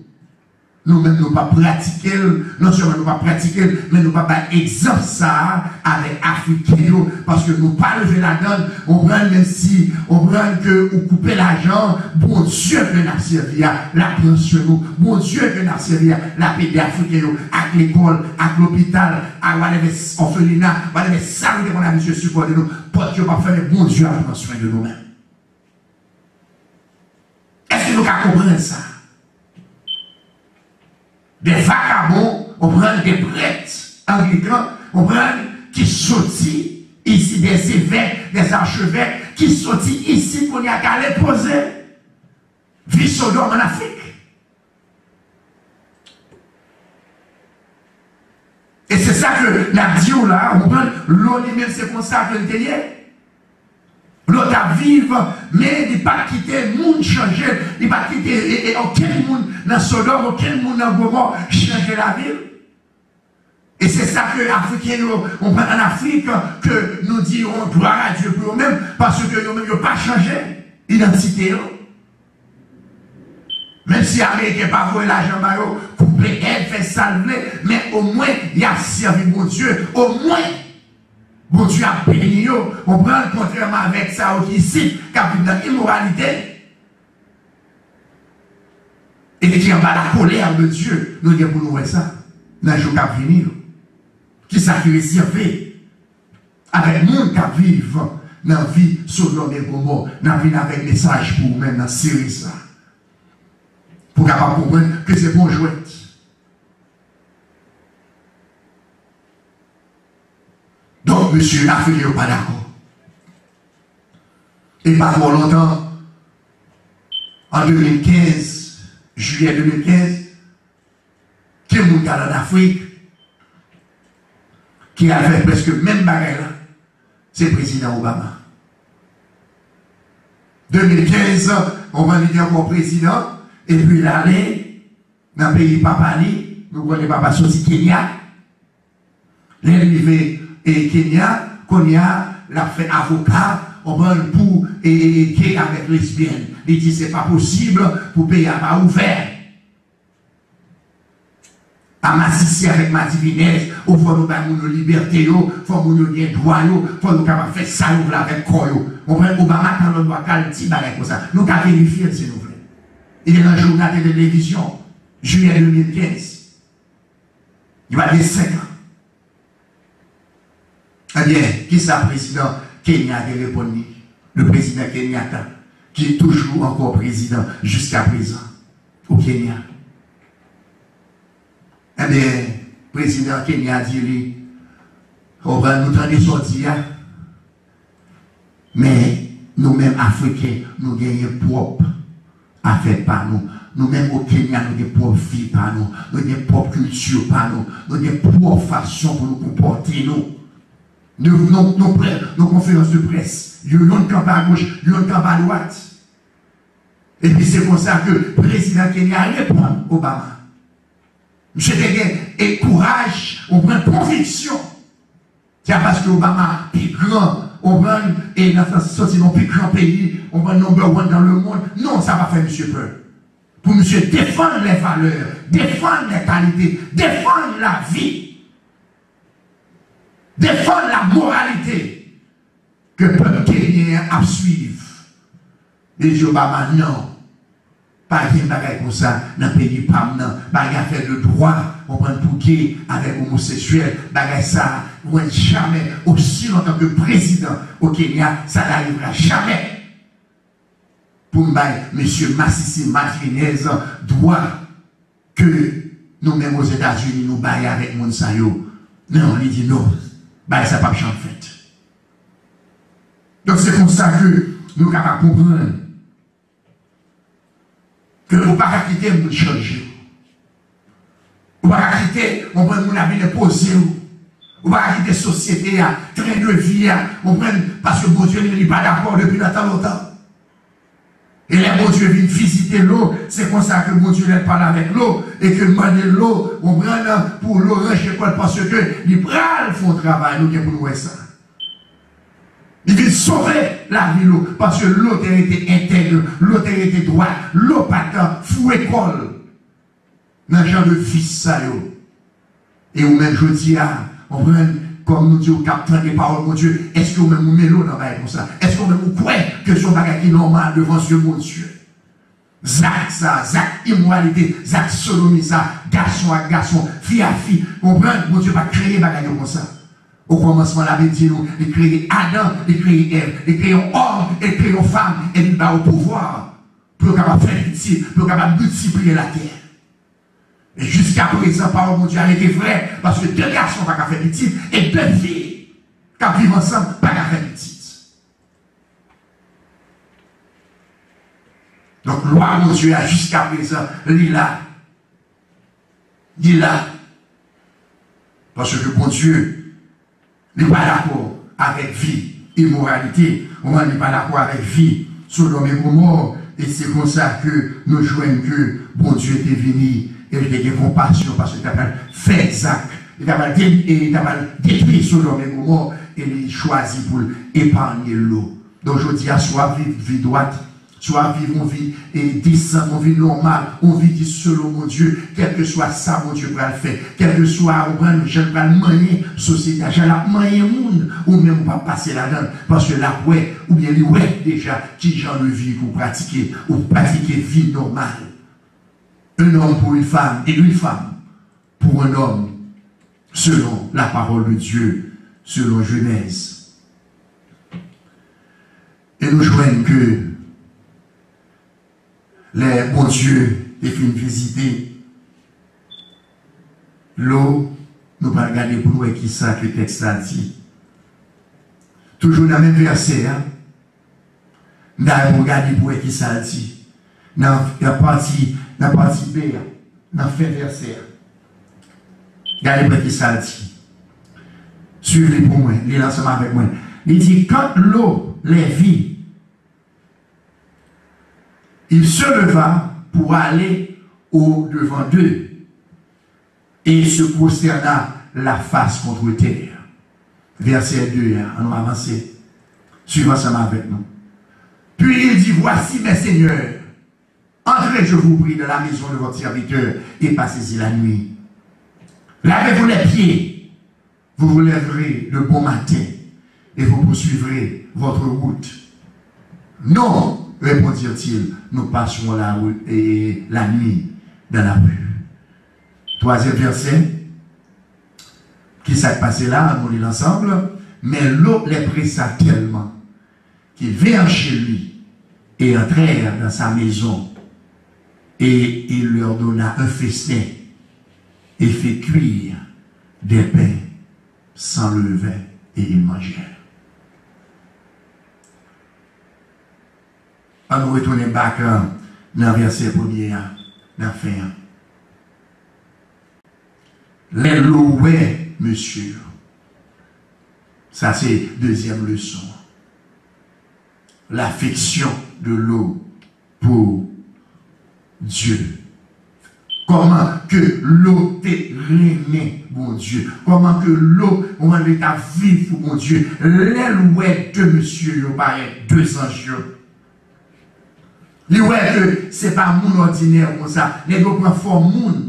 Nous-mêmes, nous ne pas pratiquer, non seulement nous ne pas pratiquer, mais nous ne pas exemple ça avec Africains, parce que nous ne pas lever la donne, on prend même si, on prend que, on coupe l'argent, bon Dieu que nous servi, la prend sur nous, bon Dieu que nous servi, la paix des Africains, à l'école, à l'hôpital, à l'orphelinat, à la santé qu'on a mis support de nous, pour que nous pas faire bon Dieu à prendre soin de nous-mêmes. Est-ce que nous comprenons ça? Des vagabonds, on prend des prêtres anglicans, on prend qui sortit ici, des évêques, des archevêques, qui sortit ici pour y aller poser. Vie Sodome en Afrique. Et c'est ça que la Dieu là, on prend l'eau lui-même, c'est comme ça que le télé. L'autre à vivre, mais il ne pas quitter le monde changer, il ne pas quitter aucun monde dans Sodome, aucun monde dans Gomorre changer la ville. Et c'est ça que les Africains, on prend en Afrique, que nous dirons gloire à Dieu pour eux-mêmes, parce que nous n'ont pas changé l'identité. Même si les Américains n'ont pas volé l'argent, couper elle, fait salver, mais au moins, il a servi mon Dieu, au moins. Bon Dieu a béni, on prend le contrairement avec ça qui ici, qui a dans l'immoralité. Et qui est en bas la colère de Dieu, nous disons pour nous voir ça, dans le jour qui a venir. Qui ça qui est réservé avec le monde qui vit dans la vie sur l'homme et Gomorre, dans la vie avec les sages pour nous-mêmes dans la série ça. Pour capable comprendre que c'est bon jouet. Donc, monsieur l'Afrique n'est pas d'accord. Et pas pour longtemps, en 2015, juillet 2015, qui est monté en Afrique, qui a fait presque le même bagage là, c'est le président Obama. 2015, on va venir encore président, et puis l'année, dans le pays Papali, nous connaissons Papa Sosi Kenya, l'arrivée et Kenya, Konya l'a fait avocat on prend pour gay avec lesbienne. Il dit c'est pas possible pour payer à pas ouvert. À Massissi avec ma divinesse, il faut nous donner nos libertés, il faut nous donner des droits, il faut nous faire ça avec quoi. On prend Obama quand on doit calmer comme ça. Nous avons vérifié si nous voulons. Il est dans le journal de télévision, juillet 2015. Il va avoir 5 ans. Eh bien, qui est le président Kenya a répondu? Le président Kenyatta, qui est toujours encore président jusqu'à présent au Kenya. Eh bien, le président Kenya a dit, on va nous tenter de sortir, mais nous-mêmes Africains, nous gagnons propre affaire par nous. Nous-mêmes au Kenya, nous avons des propres vies par nous, nous avons des propres cultures par nous, nous avons des propres façons pour nous comporter. Nos conférences de presse, il y a un camp à gauche, il y a un camp à droite. Et puis c'est pour ça que le président Kenya répond à Obama. Monsieur Degen, et courage, on prend conviction. C'est parce que Obama est grand, on prend, et dans le plus grand pays, on prend number one dans le monde. Non, ça va faire monsieur peur. Pour monsieur défendre les valeurs, défendre les qualités, défendre la vie, défendre la moralité que le peuple kenyan a suivre. Et dit Obama, non. Pas rien de comme ça dans le pays PAM, non. Pas rien faire de droit, on prend pour gay avec homosexuel, pas ça, jamais, aussi longtemps que président au Kenya, ça n'arrivera jamais. Pour M. Massissi Martinez doit que nous-mêmes aux États-Unis nous baillons avec Monsayo. Non, il dit non, bah, ça pas en fait. Donc c'est comme ça que nous sommes capables de comprendre que nous ne pouvons pas quitter nous changer. Nous ne pouvons pas quitter, on prend mon avis de poser. On ne peut pas quitter la société, train de vie, on prend parce que mon Dieu n'est pas d'accord depuis longtemps. Et les bon Dieu viennent visiter l'eau, c'est comme ça que mon Dieu parle avec l'eau, et que demande l'eau, on prend pour l'eau ranger parce que les bras font travail, nous pour nous ça. Il vient sauver la vie l'eau, parce que l'eau a été intègre, l'eau a été droite, l'eau pas tant, fou école. Dans le genre de fils ça yo. Et ou même je dis, on prend comme nous disons, captant des paroles, mon Dieu, est-ce que vous-même vous mettez l'eau dans la comme ça? Est-ce que vous-même vous croyez que son bagage est normal devant ce mon Dieu? Zach, ça, Zach, immoralité, Zach, sodomie, ça, garçon à garçon, fille à fille. Comprenez? Mon Dieu, pas créer bagage comme ça. Au commencement, la Bible dit nous, il crée Adam, il crée Ève, il crée un homme, il crée une femme, et il va au pouvoir pour capable faire petit, pour capable multiplier la terre. Et jusqu'à présent, parole mon Dieu a été vrai, parce que 2 garçons pas qu'à faire petit, et 2 filles qui vivent ensemble pas qu'à faire petit. Donc, loi mon Dieu a jusqu'à présent, lila. Parce que mon Dieu n'est pas d'accord avec vie, immoralité. On n'est pas d'accord avec vie, Sodome et Gomorrhe. Et c'est comme ça que nous jouons que bon Dieu était venu. Et il a compassion parce qu'il a fait Zach, il a détruit Sodome et Gomorrhe et il a choisi pour épargner l'eau. Donc je dis à soit vivre vie droite, soit vivre une vie décente, une vie normale, une vie selon mon Dieu, quel que soit ça, mon Dieu va le faire, quel que soit, je vais le manier, société, je vais le manier monde, ou même pas passer là-dedans, parce que là, ouais, ou bien lui, ouais, déjà, qui genre de vie pour pratiquer vie normale. Un homme pour une femme et une femme pour un homme, selon la parole de Dieu, selon Genèse. Et nous joignons que les bons dieux les films visiter l'eau, nous allons regarder pour nous qui ça que le texte a dit. Toujours dans le même verset, nous allons regarder pour qui ça a dit. Dans la partie B, dans le fin verset. Regardez pour qui ça a dit. Suivez pour moi, lisez ensemble avec moi. Il dit, quand l'eau les vit, il se leva pour aller au-devant d'eux et se prosterna la face contre terre. Verset 2, on va avancer. suivre ensemble avec nous. Puis il dit, voici mes seigneurs, entrez, je vous prie, dans la maison de votre serviteur et passez-y la nuit. Lavez-vous les pieds, vous vous lèverez le bon matin et vous poursuivrez votre route. Non, répondirent-ils, nous passerons la route et la nuit dans la rue. Troisième verset, qui s'est passé là, on lit l'ensemble, mais l'eau les pressa tellement qu'ils vinrent chez lui et entrèrent dans sa maison et il leur donna un festin et fit cuire des pains sans levain et ils mangèrent. On nous retourne back dans le verset premier, dans la fin. Les louer, monsieur. Ça, c'est deuxième leçon. L'affection de l'eau pour Dieu. Comment que l'eau t'est régnée, mon Dieu. Comment que l'eau, on va l'état vivre, mon Dieu. Les louer de monsieur, il paraît 200 jours. Les louer que c'est pas mon ordinaire comme ça. Les louer prend forme moun.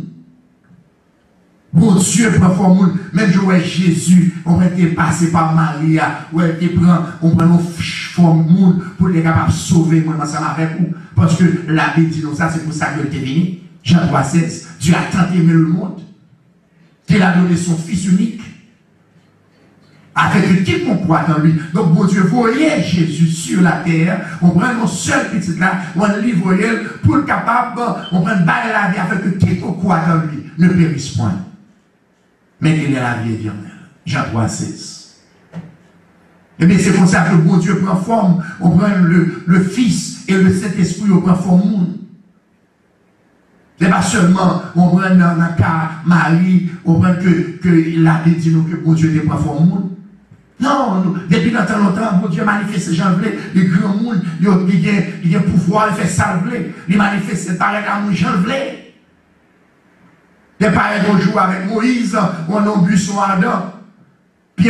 Bon Dieu prend forme, même je vois Jésus, on va être passé par Maria, on prend nos forme pour les capables de sauver moi ensemble avec vous. Parce que la Bible dit non, ça c'est pour ça que était venu. Jean 3,16, Dieu a tant aimé le monde qu'il a donné son Fils unique. Avec qui qu'on croit en lui. Donc, bon Dieu, voyez Jésus sur la terre, on prend nos seuls petits là, on livre pour le capable, on prend bailler la vie avec qui qu'on croit en lui, ne périsse point. Mais il est la vie éternelle. Jean 3,16. Et bien, c'est comme ça que bon Dieu prend forme. On prend le Fils et le Saint-Esprit, on prend forme. Ce n'est pas seulement, on prend dans le cas Marie, on prend que la Bible dit nous que bon Dieu prend forme. Non, depuis longtemps, bon Dieu manifeste ces gens, les grands monde, il a pouvoir, il fait ça, il manifeste pareil à mon gens. Les pareils qu'on joue avec Moïse, on a un buisson ardent. Puis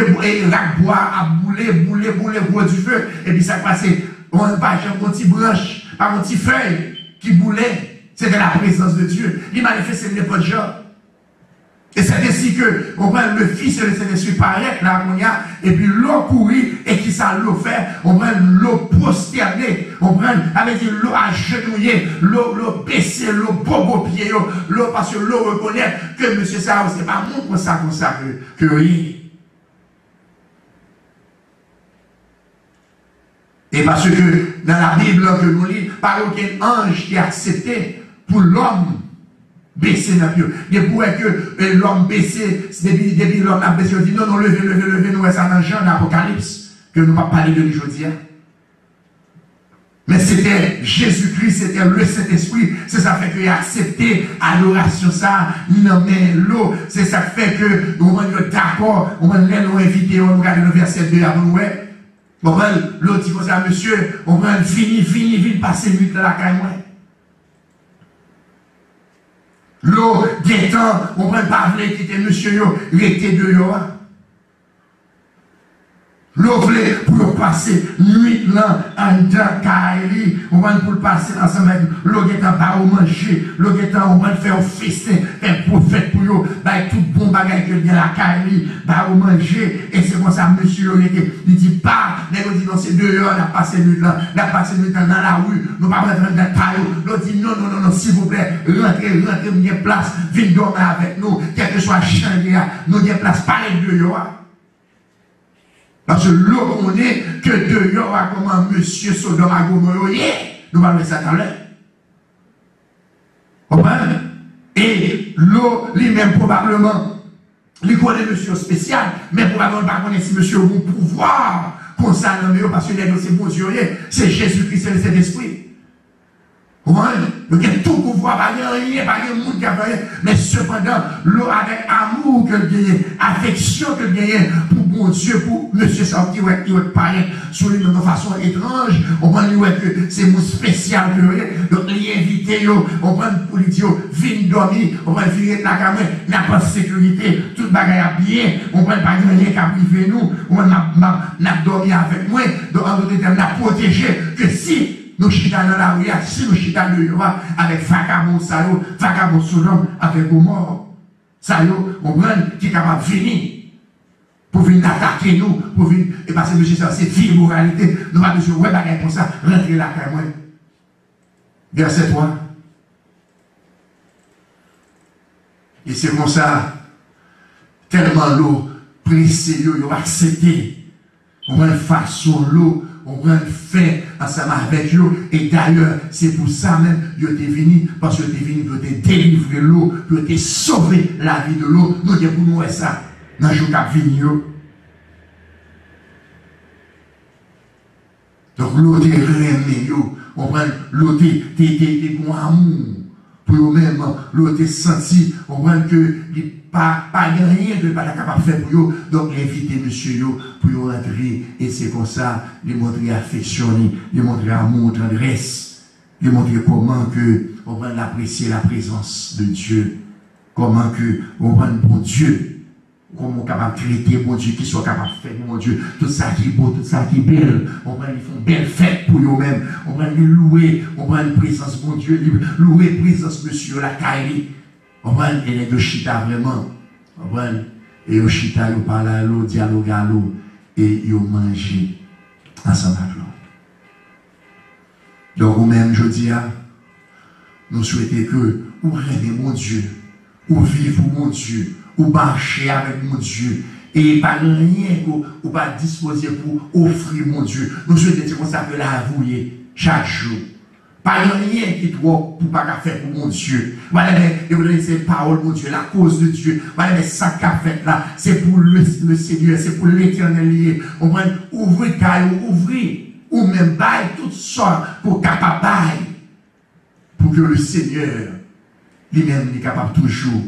la bois a boulé, bois du feu. Et puis ça passe, on n'a pas un petit branche, pas un petit feuille qui boulait. C'était la présence de Dieu. Il manifestait n'importe genre. Et c'est ainsi que on prend le Fils et le Saint-Esprit paraître là, et puis l'eau courir, et qui ça l'eau fait, on prend l'eau prosternée, on prend avec l'eau agenouillée, l'eau baissée, l'eau bobo pied, l'eau parce que l'eau reconnaît que monsieur ça, c'est pas mon comme ça que oui. Et parce que dans la Bible que nous lisons, pas aucun ange qui a accepté pour l'homme baisser dans le pied. Il pourrait que l'homme baissé, depuis l'homme a baissé, on dit non, levez, nous, ça dans Jean d'Apocalypse, que nous ne pas parler de lui aujourd'hui. Mais c'était Jésus-Christ, c'était le Saint-Esprit, c'est ça fait qu'il a accepté l'adoration, ça, non mais l'eau, c'est ça fait que nous sommes d'accord, on va nous inviter, on regarde le verset 2 à nous. On va l'autre dit comme ça, monsieur, on va fini, passer nuit dans la caille. L'eau, des temps, on ne peut pas venir quitter monsieur, il était dehors. L'eau voulait pour passer nuit là, en dedans, Kaili, on va pour passer ensemble avec l'eau qui est en bas, on manger, l'eau qui est en, on va faire un festin, un prophète pour eux, bah, tout bon bagage que vient la Kaili, bah, on manger, et c'est comme ça, monsieur, il dit pas, il dit non, c'est dehors, on a passé nuit là, on a passé nuit dans la rue, nous ne pouvons pas rentrer dans le taillot, l'autre dit non, s'il vous plaît, rentrez, nous avons place, venez dormir avec nous, quel que soit le champ, nous avons place, parlez dehors. Parce que l'eau qu'on est, que dehors, comment monsieur Sodome a Gomorrhe, nous allons ça tout à l'heure. Comprenez? Et l'eau, lui-même, probablement, lui connaît monsieur spécial, mais probablement pas connaître si monsieur a un pouvoir concernant lui, parce que c'est bon Dieu, c'est Jésus-Christ, c'est le Saint-Esprit. Il y a tout pouvoir, pas de rien, pas de monde qui a rien, mais cependant, l'eau avec amour que le gagne, affection que le gagne pour bon Dieu, pour monsieur Sam qui va paraître sur lui de façon étrange. On prend que c'est mon spécial que donc les invités, on prend pour lui dire, viens dormir, on prend virer la caméra, n'a pas de sécurité, tout le bagage bien, on prend pas rien qu'à priver nous, on n'a dormi avec moi, donc en d'autres termes, n'a protégé que si nous chita dans la rue, si nous chita dehors avec vagabond Sayo, vagabond Sodome, avec vos morts, Sayo, on prend qui est capable de venir pour venir attaquer nous, pour venir, et parce que monsieur, c'est vie, moralité, nous allons dire, ouais, bagage comme ça, rentrer là, quand même. Verset 3. Et c'est comme ça, tellement l'eau, pressé, ils ont accepté, on prend façon l'eau, on prend fait ensemble avec eux. Et d'ailleurs, c'est pour ça même que tu es venu, parce que tu es venu pour te délivrer l'eau, pour te sauver la vie de l'eau. Nous disons pour nous ça, dans le jour qui a venu. Donc l'eau est remis, on prend l'eau est bon amour. Pour eux-mêmes, l'eau est senti, on prend que pas rien de pas capable de faire pour eux. Donc, inviter monsieur pour eux rentrer. Et c'est comme ça, les montrer affection, les montrer amour, tendresse, les montrer comment que on va apprécier la présence de Dieu. Comment que on va bon Dieu. Comment on est capable de traiter bon Dieu, qui soit capable de faire bon Dieu. Tout ça qui est beau, tout ça qui est belle. On va faire une belle fête pour eux-mêmes. On va les louer, on va une présence bon Dieu, louer présence monsieur la caille. On va aller de chita vraiment. On va et au chita, ils parlent à l'eau, dialogue à l'eau, et ils mangent ensemble avec l'eau. Donc, nous-mêmes, je dis, nous souhaitons que vous rêvez mon Dieu, ou vivez mon Dieu, ou marchez avec mon Dieu, et pas rien ou pas disposer pour offrir mon Dieu. Nous souhaitons comme ça que la avouer chaque jour. Pas rien qui doit pour pas faire pour mon Dieu. Voilà, et vous donnez ces paroles, mon Dieu, la cause de Dieu. Voilà, mais ça qu'a fait là, c'est pour le Seigneur, c'est pour l'Éternel. On va ouvrir, ouvrir, ou même bail, toutes sortes pour capable bail. Pour que le Seigneur, lui-même, est capable toujours,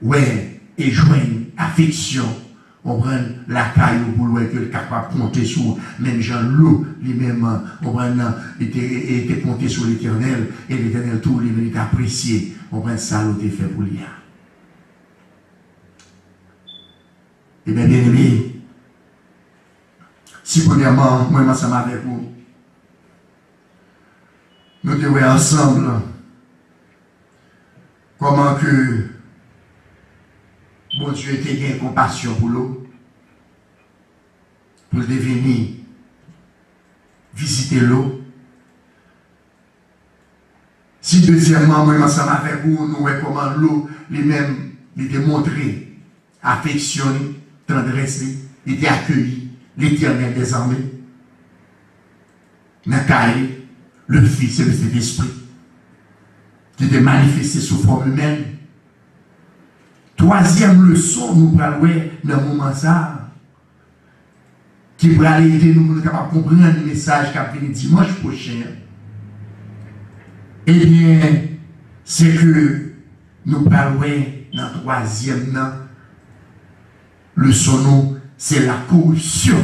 ouais, et joindre affection. On prend la caille pour le que capable de compter sur même Jean l'eau lui-même on prend était compté sur l'Éternel et l'Éternel tout lui est apprécié. On prend ça l'eau fait pour lui. Et bien aimé, si premièrement moi ensemble avec vous nous devons ensemble comment que bon Dieu était bien compassion pour l'eau, pour devenir visiter l'eau. Si deuxièmement, moi, ensemble avec vous, nous voyons comment l'eau, lui-même, il était montré, affectionné, tendresse, il était accueilli, l'Éternel des armées. Nakai, le Fils et le Saint-Esprit, qui était manifesté sous forme humaine. Troisième leçon, nous allons dans le moment ça, qui va aider nous à comprendre le message qui a venu dimanche prochain. Eh bien, c'est que nous parlons dans le troisième leçon, c'est la corruption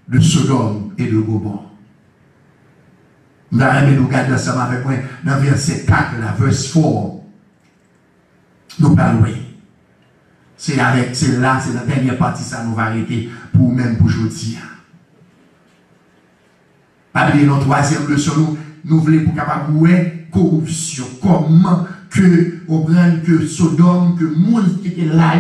de Sodome et de Gomorrhe. Nous allons regarder ensemble avec moi dans verset 4, verset 4. Nous parlons. C'est là, c'est la dernière partie, ça nous va arrêter pour même pour aujourd'hui. Parmi nos troisième leçon, nous voulons pour capable de corruption. Comment que on prend que Sodome, que le monde qui était là,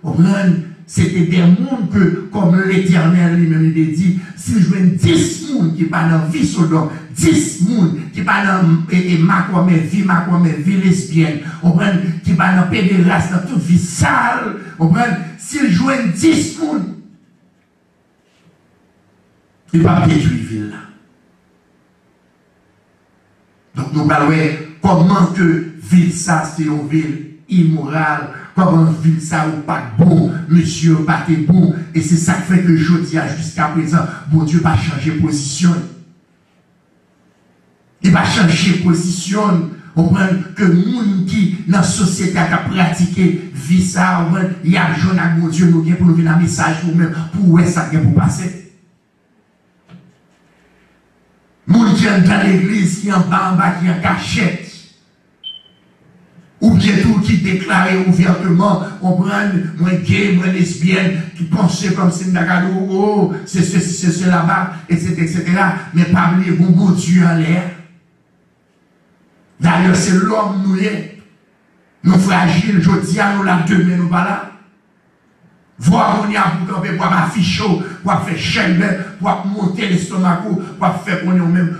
on prend c'était des mondes que, comme l'Éternel lui-même dit, si je veux 10 mondes qui parlent dans la vie Sodome, 10 mondes qui parlent dans ma vie lesbienne, on prend qui parlent dans pédéraste, dans toute vie sale, on prend, s'il joue 10 mondes, il va détruire la ville là. Donc nous parlons comment que ville ça, c'est une ville immorale, comment ville ça ou pas bon, monsieur pas bon, et c'est ça qui fait que je dis jusqu'à présent, bon Dieu va changer position. Il va changer position. on prend que monde qui dans la société a pratiqué vie ça, il y a besoin de mon Dieu nous pour nous venir un message pour même pour ça pour passer. Monde qui est dans l'église, qui est en bas, qui est en cachette. Ou bien tout qui déclarait ouvertement, on prend moi gay, moi lesbienne, qui pensait comme si oh, c'est ceci, c'est cela là-bas, etc. Mais pas oublier bon Dieu en l'air. D'ailleurs, c'est l'homme nous est. Nous fragiles, je dis à nous là, demain nous pas là. Voir qu'on y a pour camper, pour afficher, pour faire chaîne, pour monter l'estomac, pour faire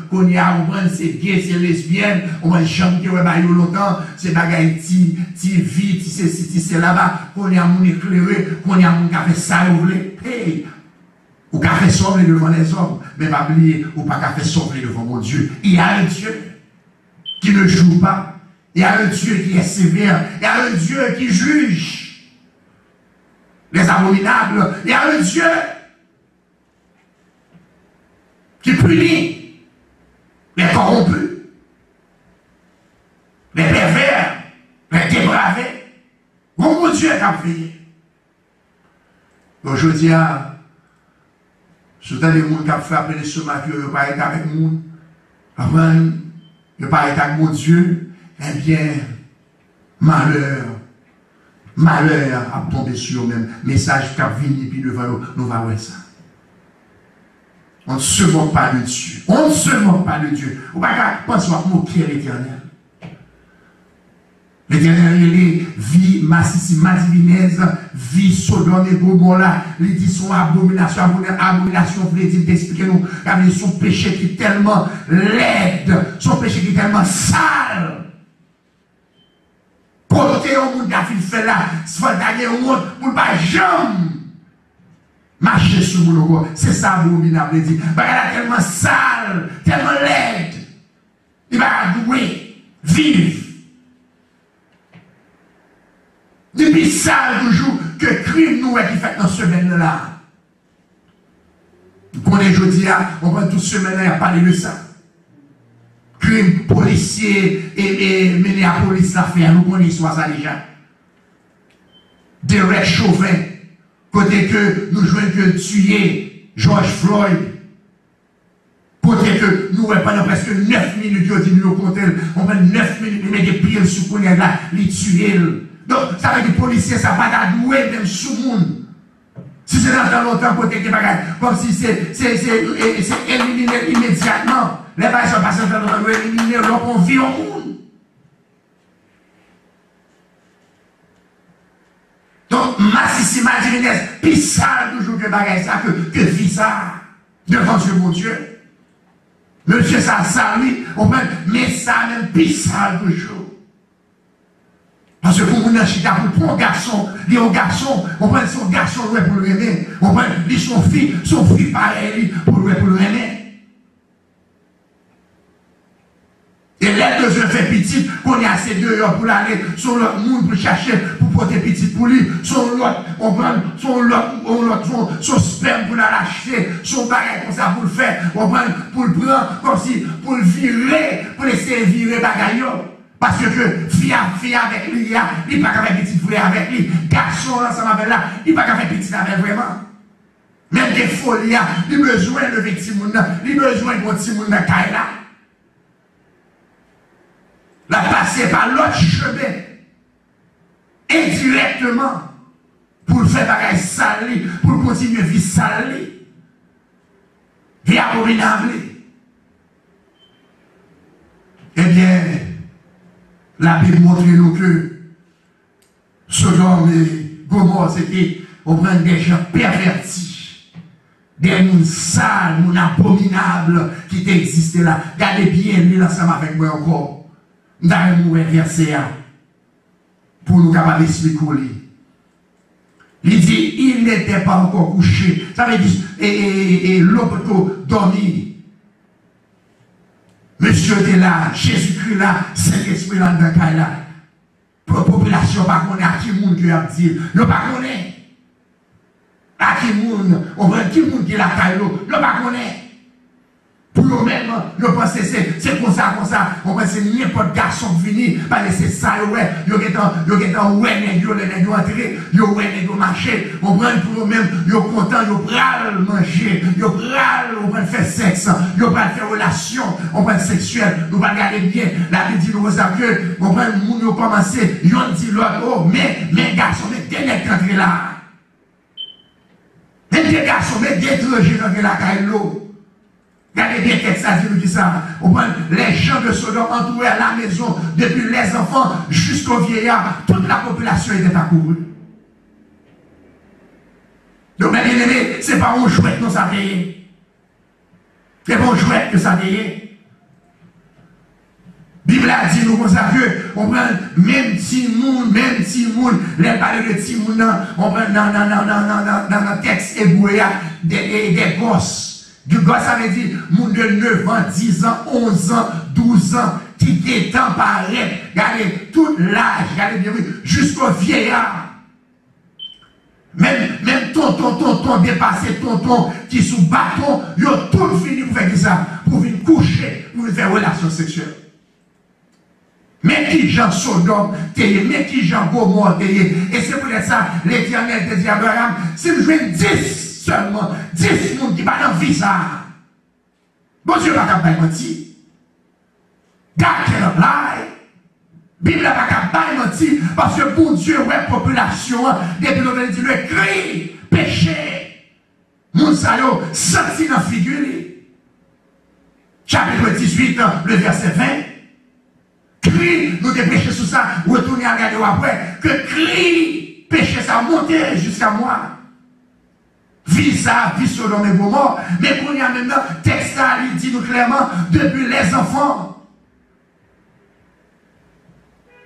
qu'on y a, on prend c'est gay, c'est lesbienne, on va chanter, on va longtemps, c'est bagaille, ti vie, ti c'est là-bas, qu'on y a mon éclairé, qu'on y a mon café ça, vous voulez, hey! Ou café sauver devant les hommes, mais pas oublier, ou pas café sauver devant mon Dieu. Il y a un Dieu qui ne joue pas. Il y a un Dieu qui est sévère. Il y a un Dieu qui juge les abominables. Il y a un Dieu qui punit les corrompus, les pervers, les dépravés. Mon Dieu est appuyé. Aujourd'hui, si les gens qui ont frappé les sommats, qui n'ont pas été avec nous, avant, ils n'ont pas été avec mon Dieu, eh bien, malheur a tombé sur eux-mêmes. Message qui a venu, puis devant nous, nous va voir ça. On ne se moque pas de Dieu. On ne se moque pas de Dieu. On ne va pas penser à moquer l'Éternel. L'Éternel, il est vie massissima divinèse, vie Sodome et Gomorrhe. Il dit son abomination, vous voulez dire d'expliquer nous, son péché qui est tellement laide, son péché qui est tellement sale. Porter au monde qui fait là, il faut gagner au monde pour ne pas jamais marcher sur mon logo. C'est ça, abominable, dit. Elle est tellement sale, tellement laide. Il va douer, vivre. Depuis ça, toujours, que crime nous qui fait dans ce semaine-là. Qu'on est jeudi, on va toute semaine à parler de ça. Crime policier et mener la police la faire, nous connaissons ça déjà. Derek Chauvin, côté que nous jouons que tuer George Floyd. Côté que nous pendant presque 9 minutes, nous comptons, on prend 9 minutes, nous mettons des pieds sur le là, les tuer. Donc, ça veut dire que les policiers, ça va pas douer même sous le monde. Si c'est dans longtemps, côté que comme si c'est éliminé immédiatement. Les gens sont passés dans le monde, éliminer leur qu'on vit au monde. Donc, massissima divinesse, puis ça, toujours que bagaille ça, que vit ça, devant Dieu, mon Dieu. Monsieur, ça, oui, on peut, mais ça, même, puis ça, toujours. Parce que pour nous, chita pour un garçon, il y a un garçon, on prend son garçon pour le aimer. On prend son fille pareil pour le aimer. Et les deux jeunes fait petit, qu'on y a ces 2 heures pour l'aller, sur l'autre monde pour chercher, pour porter petit pour lui, sur l'autre, on prend son sperme pour l'acheter, son bagage comme ça pour le faire, on prend pour le prendre, comme si, pour le virer, pour laisser virer bagage. Parce que fille avec lui, il n'est pas qu'à faire petit frère avec lui, garçon ensemble avec là, il n'est pas qu'à faire petit avec vraiment. Même des folies, il a besoin de petit monde, il a besoin de petit monde dans la caille là. La passer par l'autre chemin, indirectement, pour faire pareil sale, pour continuer à vivre sale, vie abominable. Eh bien, la Bible montre nous que Sodome et Gomorrhe, c'était, on prend des gens pervertis, des gens sales, des gens abominables qui existaient là. Regardez bien, lui, ensemble avec moi encore. Nous avons verset pour nous capables d'expliquer. Il dit, il n'était pas encore couché. Ça veut dire, et l'autre dormi. Monsieur était là, Jésus-Christ là, Saint-Esprit là, dans le là. La population pas connaît à qui monde qui a dit. Ne pas connaît. À qui monde, on veut qui monde qui la caille, ne pas connaît. Pour eux-mêmes, ils pensent que c'est comme ça. On pense que n'importe garçon qui vient, parce que c'est ça, ouais, ils ont ouais, ils ont entré, ils ont marché, on prend pour eux-mêmes, ils sont contents, ils pral manger, ils pral faire sexe, ils pral faire relation, on prend sexuel, nous va regarder bien, la Bible dit nous que, on prend le monde, ils commencé, ils ont dit l'autre, oh, mais garçon, mais dès qu'on entre là, des garçons, mais des étrangers dans la caillou. Regardez bien qu'est-ce que ça dit ça. Les gens de Sodome entouraient la maison, depuis les enfants jusqu'aux vieillards, toute la population était accourue. Donc, mes bien-aimés, ce n'est pas un jouet que nous avons payé. Ce n'est pas un jouet que ça a payé. La Bible a dit nous comme ça que, on prend même si moun, les parler de si moun, on prend dans le texte hébreu, des gosses. Du gosse, ça veut dire, moun de 9 ans, 10 ans, 11 ans, 12 ans, qui détend pareil, regardez tout l'âge, regardez bien, jusqu'au vieillard. Même tonton dépassé, tonton qui sous bâton, ils ont tout fini pour faire ça, pour venir coucher, pour venir faire relation sexuelle. Mais qui Jean Sodome, mais qui Jean Gomorrhe, et c'est pour ça, l'Éternel te dit à Abraham, si vous jouez 10 seulement, 10 personnes qui ne vie ça. Bon Dieu va pas mentir. God cannot lie. Bible n'a pas mentir parce que bon Dieu, ouais, population, depuis l'on dit le cri, péché. Moun sa yo, senti dans la figure. Chapitre 18, le verset 20. Cri, nous devons pécher sous ça, retourner à regarder après, que cri, péché ça monte jusqu'à moi. Vie ça, vie Sodome et Gomorrhe, mais pour y a maintenant, texte ça, il dit nous clairement, depuis les enfants,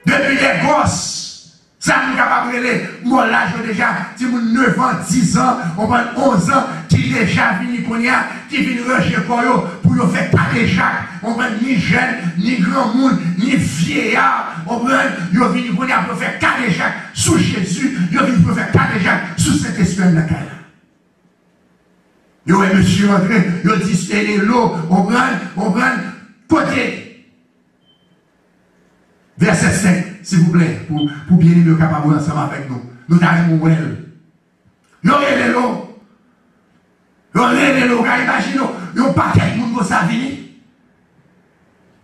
depuis les gosses, ça nous capable de les, moi l'âge déjà, si vous 9 ans, 10 ans, on prend 11 ans, qui déjà vini pour y a, qui vient rejeter pour nous faire taper chaque, on prend ni jeune, ni grand monde, ni vieillard, on prend, ils viennent pour y a pour faire taper chaque sous Jésus, ils viennent pour faire taper chaque sous cet esprit de la caille. Yo, monsieur André, yo dit, et l'eau, on prend, côté. Verset 5, s'il vous plaît, pour bien aimer capable ensemble avec nous. Nous avons mon well. Yo, et l'eau. Yo, et l'eau, car imaginez, yo, paquet de monde dans sa vie.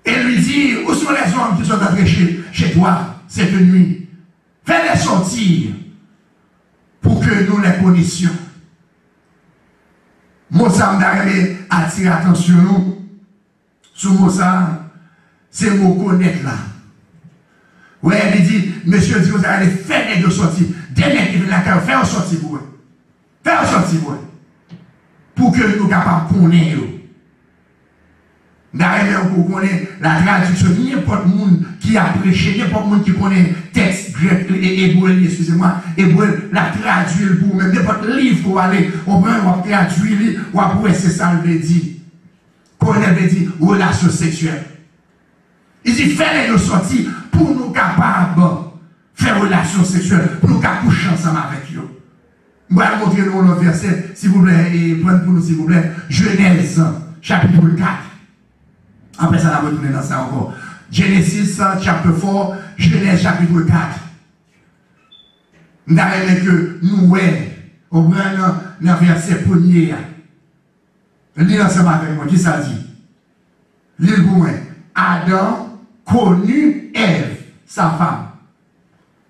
Et lui dit, où sont les hommes qui sont entrés chez toi, cette nuit? Fais-les sortir pour que nous les connaissions. Moussa m'darrêté attirer attention nous sur Moussa, c'est mot connaître là. Ouais, il dit, monsieur dit, vous allez faire les deux sorties. Dès que vous allez faire une sortie pour eux. Faire une sortie pour eux. Pour que nous soyons capables de connaître. Nous connaissons la traduction, n'importe monde qui a prêché, n'importe monde qui connaît texte grec et hébreu, excusez-moi, hébreu, la traduire pour même n'importe livre pour aller, au moins on va traduire, ou après c'est ça le dit. Connaître veut dire relation sexuelle. Il dit faire les sorties pour nous capables de faire relation sexuelle, pour nous capables coucher ensemble avec eux. Je vais vous montrer le verset, s'il vous plaît, et prendre pour nous, s'il vous plaît, Genèse, chapitre 4. Après ça, on va retourner dans ça encore. Genesis, chapitre 4, Genèse, chapitre 4. Nous avons que nous, au moins, dans le verset premier. Lisez ensemble avec moi, qui ça dit? Lisez pour moi. Adam connut Ève, sa femme.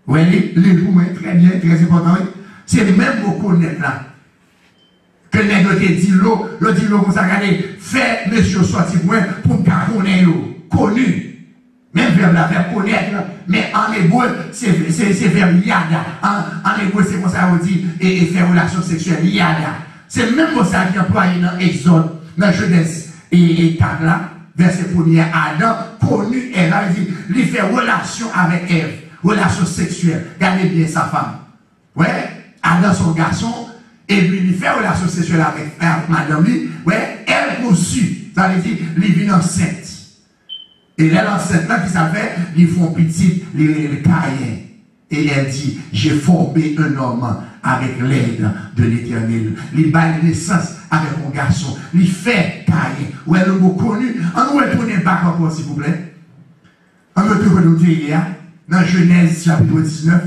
Oui, lisez pour moi, très bien, très important. C'est le même mot connaître là. Que les gens dit l'eau, comme ça, regardez, fait monsieur sortir pour me connaître l'eau. Connu. Même verbe là, verbe connaître, mais en hébreu, c'est verbe yada. En hébreu, c'est comme ça, on dit, et faire relation sexuelle, yada. C'est même comme ça qui est employé dans Exode, dans Genèse et 4 là, verset 1er, Adam connu Ève, il dit, il fait relation avec Ève, relation sexuelle. Regardez bien sa femme. Ouais, Adam son garçon, et lui, il fait relation sexuelle avec madame lui, ouais, elle conçut, ça veut dire, il vit enceinte. Et là, l'enceinte là, qui ça fait, ils font petit, les caïens. Et elle dit, j'ai formé un homme avec l'aide de l'Éternel. Il baille naissance avec mon garçon. Il fait Caïn. Ou elle le mot connu. On nous retourne pas encore, s'il vous plaît. On retrouve nous hier, dans Genèse chapitre 19,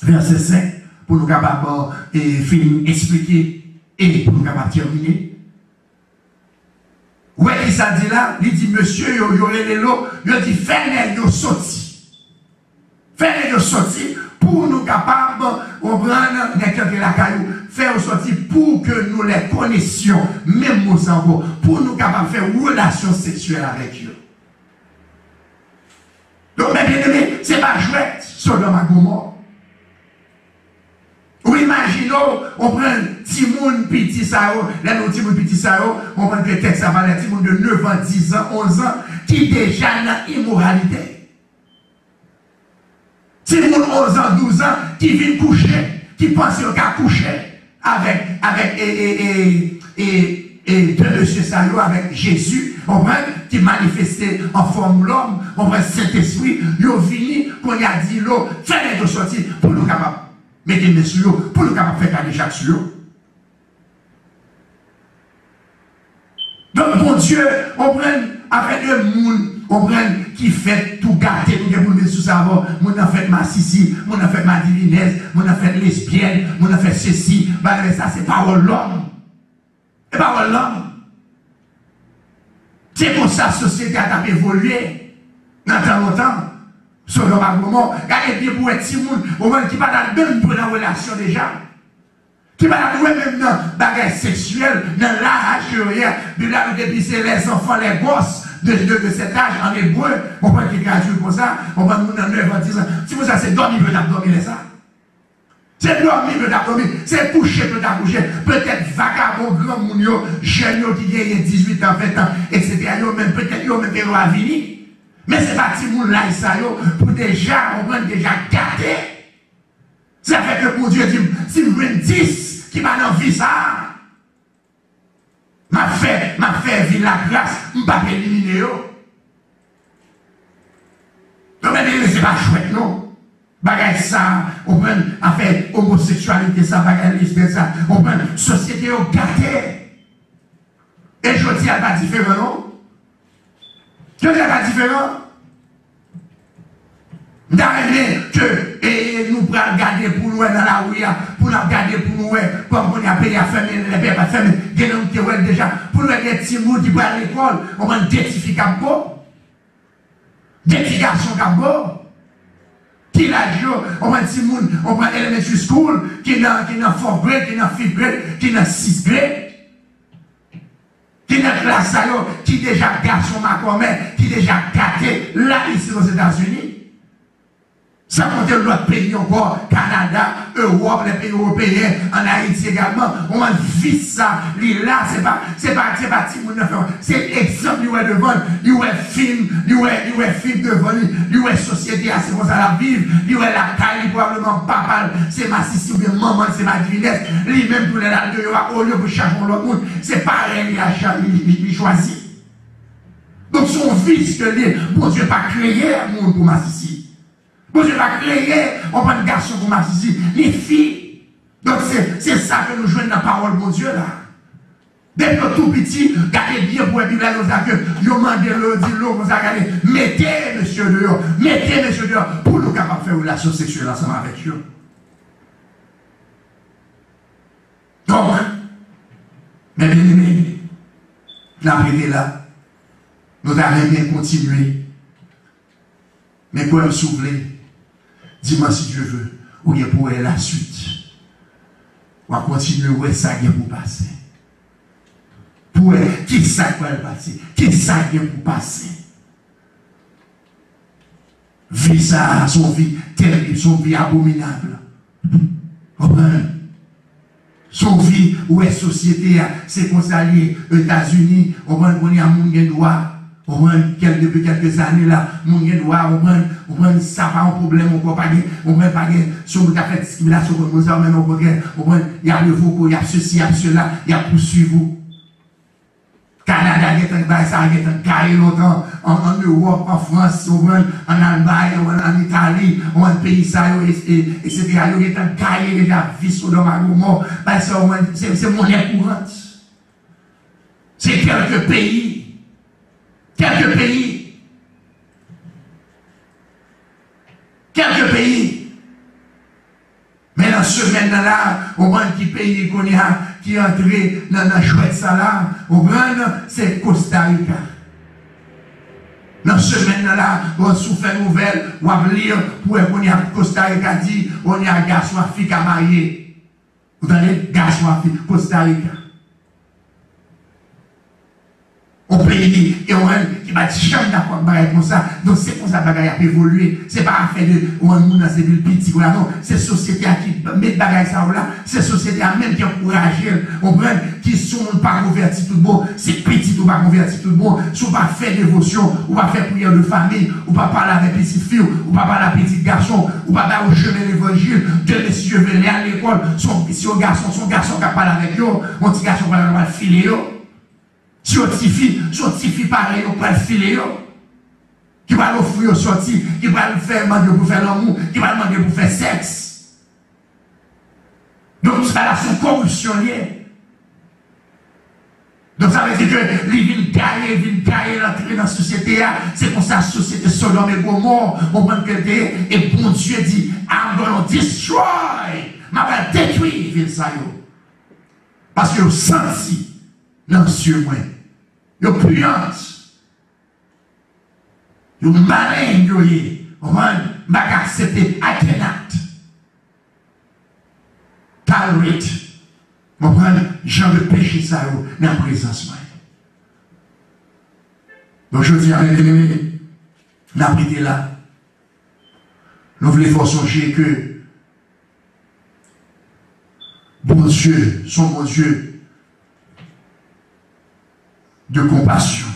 verset 5, pour nous capables de finir, expliquer et pour nous capables de terminer. Ouais, il s'est dit là, il dit, monsieur, il y aurait les lots, il dit, faites-les sortir. Faites-les sortir pour nous capables de prendre la caillou, faire sortir pour que nous les connaissions, même nous encore, pour nous capables de faire une relation sexuelle avec eux. Donc, mes bien-aimés, ce n'est pas chouette, Sodome et Gomorrhe. Ou imaginons, on prend Timoun Petit Sao, là, nous Timoun Petit Sao, on prend des textes à parler Timoun de 9 ans, 10 ans, 11 ans, qui déjà dans l'immoralité. Timoun 11 ans, 12 ans, qui vient coucher, qui pense qu'il a couché avec de monsieur Sao, avec Jésus, on prend, qui manifestait en forme l'homme, on prend Saint-Esprit, il a fini, qu'on a dit l'eau, faites de sortir pour nous capables. Mettez les sur pour nous capables de faire chaque sur. Donc, bon Dieu, on prend avec le monde, on prend qui fait tout gâter, nous avons mis sous ça, on a fait ma sissi, on a fait ma divinesse, on a fait lesbienne, on a fait ceci, ça c'est parole l'homme. C'est parole l'homme. C'est pour ça que la société a évolué dans tant longtemps. Sur le moment, regardez bien pour être si monde, au moins qui va dans même pour la relation déjà. Qui va dans même dans le bagage sexuel, dans l'âge de là depuis c'est les enfants, les gosses de cet âge en hébreu, on va qui gratuit comme ça, on va nous dans 9 ans, 10 ans. Si vous savez, c'est dormir, peut dormir ça. C'est dormir, peut dormir, c'est coucher, peut coucher. Peut-être vagabond, grand moun yo, jeune qui gagne 18 ans, 20 ans, etc. Peut-être yo même qui va venir. Mais c'est pas si moun là, ça yo, pour déjà, on va déjà garder. Ça fait que pour Dieu dit, si vous voulez 10 qui va dans vie ça, m'a fait vivre la grâce, m'a pas éliminer yo. Donc, c'est pas chouette, non? Bagay ça, on prend affaire homosexualité, ça, bagay lesbienne, ça, on prend société au gâté. Et je dis, elle pas différent, non? Je dis, elle pas différent. D'arriver que nous pourrons regarder pour nous dans la rue, pour nous regarder pour nous, comme on a payé à faire, les pères à faire, déjà, pour nous des petits mots qui vont à l'école, on va détifier comme beau. Des petits garçons comme beau. Qui l'a dit, on va dire, on va elementary school, qui est dans 4th grade, qui est dans 5th grade, qui est dans 6th grade. Qui est dans classe, qui déjà garçon macomé, qui déjà gâté, là, ici aux États-Unis. Ça compte l'autre pays encore, Canada, Europe, les pays européens, en Haïti également. On va vivre ça. Là, c'est pas petit monde. C'est exemple, il y a devant, il y a film, il y a film devant lui, il y a société, c'est comme ça la vivre, il y a la taille, probablement papa, c'est ma sissi ou bien maman, c'est ma divinesse. Lui-même pour les là, au lieu de changer l'autre monde, c'est pareil, il choisit. Donc son fils que lui, bon Dieu pas créé un monde pour ma sissi. Bon Dieu va créer, on prend un garçon pour ma sissi, les filles. Donc c'est ça que nous jouons dans la parole de Dieu là. Dès que tout petit, gardez bien pour la Bible, que vous demandez le dit l'eau, vous regardez, mettez monsieur dehors, pour nous capables de faire une relation sexuelle ensemble avec eux. Donc, mes bien-aimés, la vérité là, nous allons bien continuer. Mais pour me souffler, dis-moi si Dieu veut, ou bien pour la suite. On va continuer où est-ce ça pour passer. Pour qui ça pour passer, qui ça pour passer. Vie ça, son vie terrible, son vie abominable. Son vie où est société, c'est qu'on s'allie aux États-Unis, on va qu'on y a mon droit. Depuis quelques années là, mon droit, ça pas un problème, on pas si on a fait discrimination contre nous, il y a le vocaux, il y a ceci, il y a cela, il y a poursuivre vous. Canada, ça a longtemps, en Europe, en France, en Allemagne, en Italie, en pays, etc. Il y a un cahier de la vie sur le Magomor. C'est monnaie courante. C'est quelques pays. Quelques pays. Quelques pays. Mais dans ce semaine-là, on prend qui pays qu'on a, qui est entré dans la chouette ça là, on prend, c'est Costa Rica. Dans ce semaine-là, on souffre une nouvelle, on va lire pour qu'on y a Costa Rica dit, on y a un garçon à fille à marier. Vous entendez? Garçon à fille, Costa Rica. On pays et on qui va dire jamais d'accord avec ça. Donc c'est pour ça que bagaille a évolué. C'est pas affaire de on monde dans ces villes petites là non, c'est société qui met bagaille ça là, c'est société même qui encourage, on prend qui sont pas convertis tout bon, c'est petit ou pas converti tout bon, si on pas faire dévotion, ou pas faire prière de famille, ou pas parler avec petite fille, ou pas parler avec petit garçon, ou pas aller au chemin l'évangile, de si je vais aller à l'école, si un garçon qui parle avec eux, un petit garçon qui va filer eux. Si on petit fille pareil, on peut le filer, qui va l'offrir au sorti, qui va le faire demander pour faire l'amour, qui va demander pour faire sexe. Donc, c'est là son corruption liée. Donc, ça veut dire que les villes caillées, l'entrée dans la société, c'est pour ça la société Sodome et Gomorrhe, on prend que et bon Dieu dit, I'm going to destroy, m'a va détruire ville ça yo. Parce que vous senti dans le ciel moins. Yo puante. Yo malin yo ye. On va accepter. I cannot tolerate. On va genre de péché ça yo dans la présence moi. Donc je dis à mes la prité là. Nous voulons songer que bon Dieu, son bon Dieu de compassion.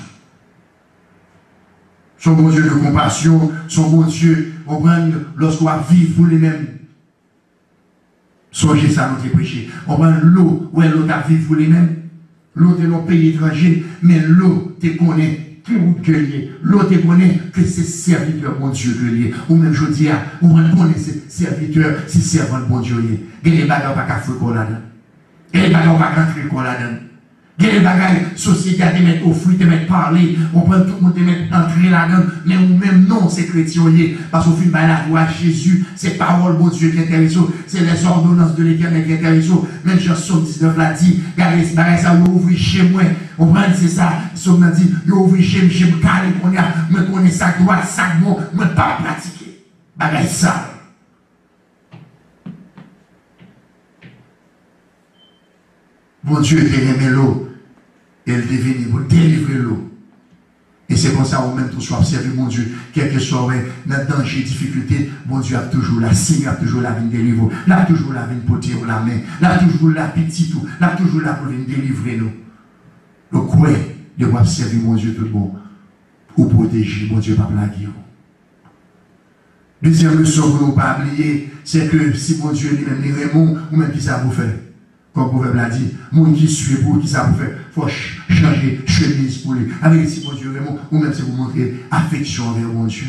Son bon Dieu de compassion, son bon Dieu, on prend lorsqu'on va vivre pour lui-même. Songez ça, notre péché. On prend l'eau, où l'eau t'a vivre pour lui-même. L'eau de nos pays étrangers, mais l'eau te connaît tout que lié. L'eau te connaît que c'est serviteur, mon Dieu, que lié. Ou même je dis, on connaît serviteur, c'est servant, bon Dieu, lié. Il y a des bagages pas qu'à faire là-dedans. Il y a des bagages pas qu'à faire là-dedans. Il y a des bagages, société à te mettre au fruit, te mettre parler, on prend tout le monde te mettre entrer là-dedans, mais ou même non, c'est chrétien, parce qu'au final, la voix à Jésus, c'est parole, bon Dieu, qui intéresse, c'est les ordonnances de l'Éternel qui intéresse, même Jean 79 l'a dit, regardez, ce bagage, ça, vous ouvrez chez moi, on prend, c'est ça, Somme a dit, vous ouvrez chez moi, calé, moi, connais ça, droit, ça, bon, moi, pas pratiquer, bagage ça. Bon Dieu, il aimé l'eau. Elle devait pour délivrer l'eau. Et c'est comme ça, on même tout soit observé, mon Dieu, quel que soit notre danger, difficulté, mon Dieu a toujours la Seigneur a toujours la vie de délivrer, là toujours la vie de porter la main, là toujours la petite, là toujours la pour venir délivrer nous. Donc, ouais, de observer, mon Dieu, tout bon, pour protéger, mon Dieu, pas blaguer. Deuxième leçon que nous ne pas oublier, c'est que si mon Dieu lui-même les Raymond, ou même qui ça vous fait. Comme le proverbe l'a dit, mon qui suit pour qui ça vous fait, il faut changer chemise pour lui. Avec si mon Dieu vraiment, ou même si vous montrez affection envers mon Dieu.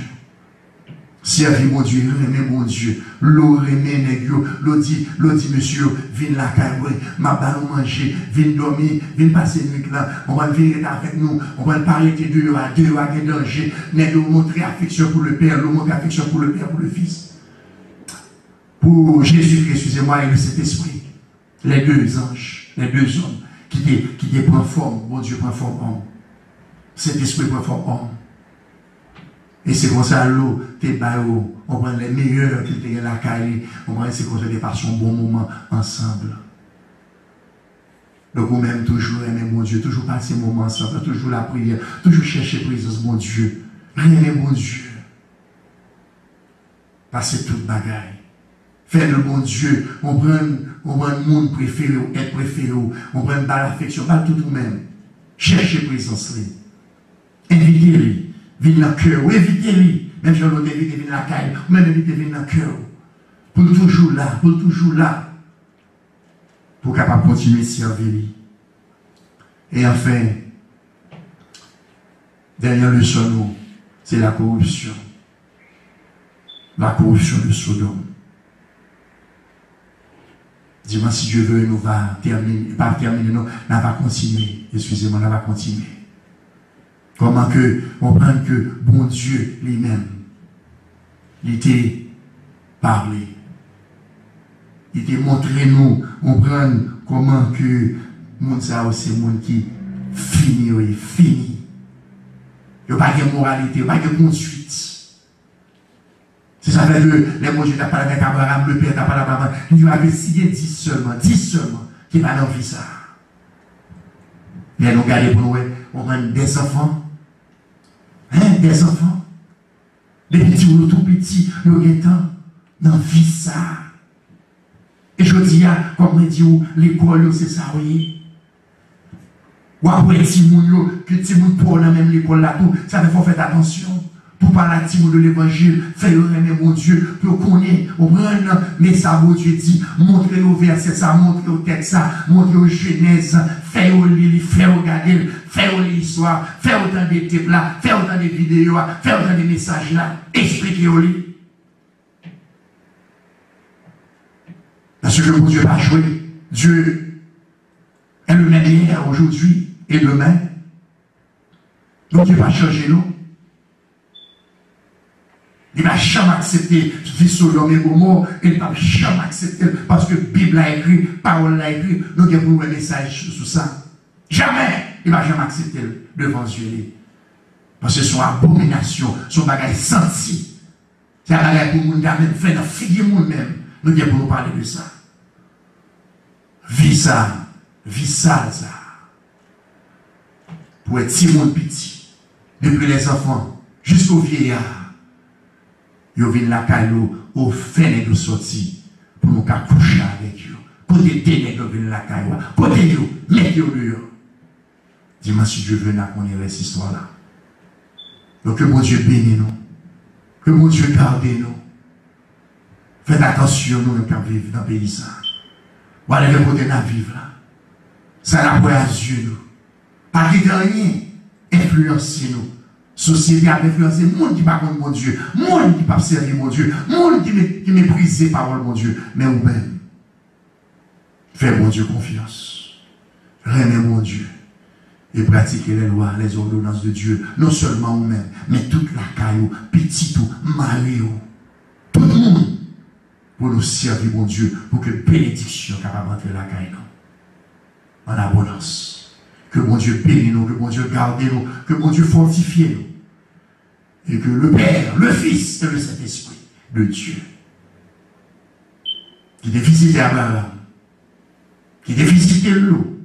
Servir mon Dieu, aimer mon Dieu. L'eau aimer nègre, l'eau dit monsieur, viens la caille, ma balle manger, viens dormir, viens passer une nuit là, on va venir avec nous, on va parler de deux à quel danger, nègre montrer affection pour le Père, l'eau montrer affection pour le Père, pour le Fils. Pour Jésus-Christ, excusez-moi, et le Saint-Esprit. Les deux anges, les deux hommes qui prennent forme, mon Dieu prend forme homme. Cet esprit prend forme homme. Et c'est comme ça, l'eau, t'es baillot, on prend les meilleurs qui étaient la caille, on prend c'est comme ça, des passions, bon moment ensemble. Donc, on même toujours aimer mon Dieu, toujours passer un moment ensemble, toujours la prière, toujours chercher présence, mon Dieu. Rien, mon Dieu. Passer toute bagaille. Faire le bon Dieu, on prend le monde préféré, être préféré, on prend l'affection, pas tout ou même. Cherchez présence. Invitez-les, venez dans le cœur, invitez-les. Même si on l'autre invite, venez dans la caille, ou même invitez, venez dans le cœur. Pour toujours là. Pour capable continuer à servir. Et enfin, Dernière leçon, nous, c'est la corruption. La corruption de Sodome. Dis-moi si Dieu veut, nous va terminer, pas terminer, nous va continuer. Excusez-moi, nous va continuer. Comment que, on prend que bon Dieu lui-même, il était parlé. Il était montré nous, on prend comment que, monde ça, c'est monde qui finit, il finit. Il n'y a pas de moralité, il n'y a pas de conduite. C'est ça fait que les mots, je n'ai pas avec Abraham, le père n'a pas la maman. Il va que s'il y a 10 seulement, qui va dans vie ça. Mais nous regardons pour nous, on prend des enfants. Hein, des enfants. Les petits ou tout petits, nous regardons dans vie ça. Et je dis, comme on dit, l'école, c'est ça, oui. Ou après, Timoun, que Timoun pour dans même l'école là, tout, ça il faut faire attention. Pour parler à Timoun de l'évangile, faire aimer mon Dieu, pour connaître, on prend, mais ça, mon Dieu dit, montrer au verset ça, montrer au texte ça, montrer au Genèse, faire au lire, faire regarder, faire au l'histoire, faire autant de textes là, faire autant de vidéos, faire autant de messages là, expliquer au lit. Parce que mon Dieu va jouer. Dieu est le même hier, aujourd'hui et demain. Donc Dieu va changer nous. Il ne va jamais accepter vie sur l'homme et Gomorrhe, il ne va jamais accepter parce que la Bible a écrit, parole l'a écrit, nous avons un message sur ça. Jamais, il ne va jamais accepter devant Dieu. Parce que son abomination, son bagage senti, c'est un bagage pour nous même faire dans figure nous-mêmes. Nous devons nous parler de ça. Vie ça, ça. Pour être si monde petit, depuis les enfants jusqu'aux vieillards. Yo vin la caillou au fin de sortie pour nous coucher avec eux. Côté ténèbres yo vin la caillou. Côté yo, mettez yo dehors. Dis-moi si Dieu veut qu'on ait cette histoire là. Donc que mon Dieu bénisse nous. Que mon Dieu garde nous. Faites attention nous qui vivons dans le pays ça. Voilà le côté de vivre là. Ça n'a pas à Dieu nous. Pas de rien influencer nous. Société a influencé le monde qui ne contre mon Dieu, le monde qui ne pas servir mon Dieu, le monde qui méprise les paroles de mon Dieu, mais vous-même, faites mon Dieu confiance. Remettez mon Dieu et pratiquez les lois, les ordonnances de Dieu, non seulement vous-même, mais toute la caillou, petit tout, mari, tout le monde, pour nous servir mon Dieu, pour que bénédiction capable d'entrer la caillou en abondance. Que mon Dieu bénisse nous, que mon Dieu garde nous, que mon Dieu fortifie nous. Et que le Père, le Fils et le Saint-Esprit de Dieu, qui est visité Abraham, qui est visité l'eau,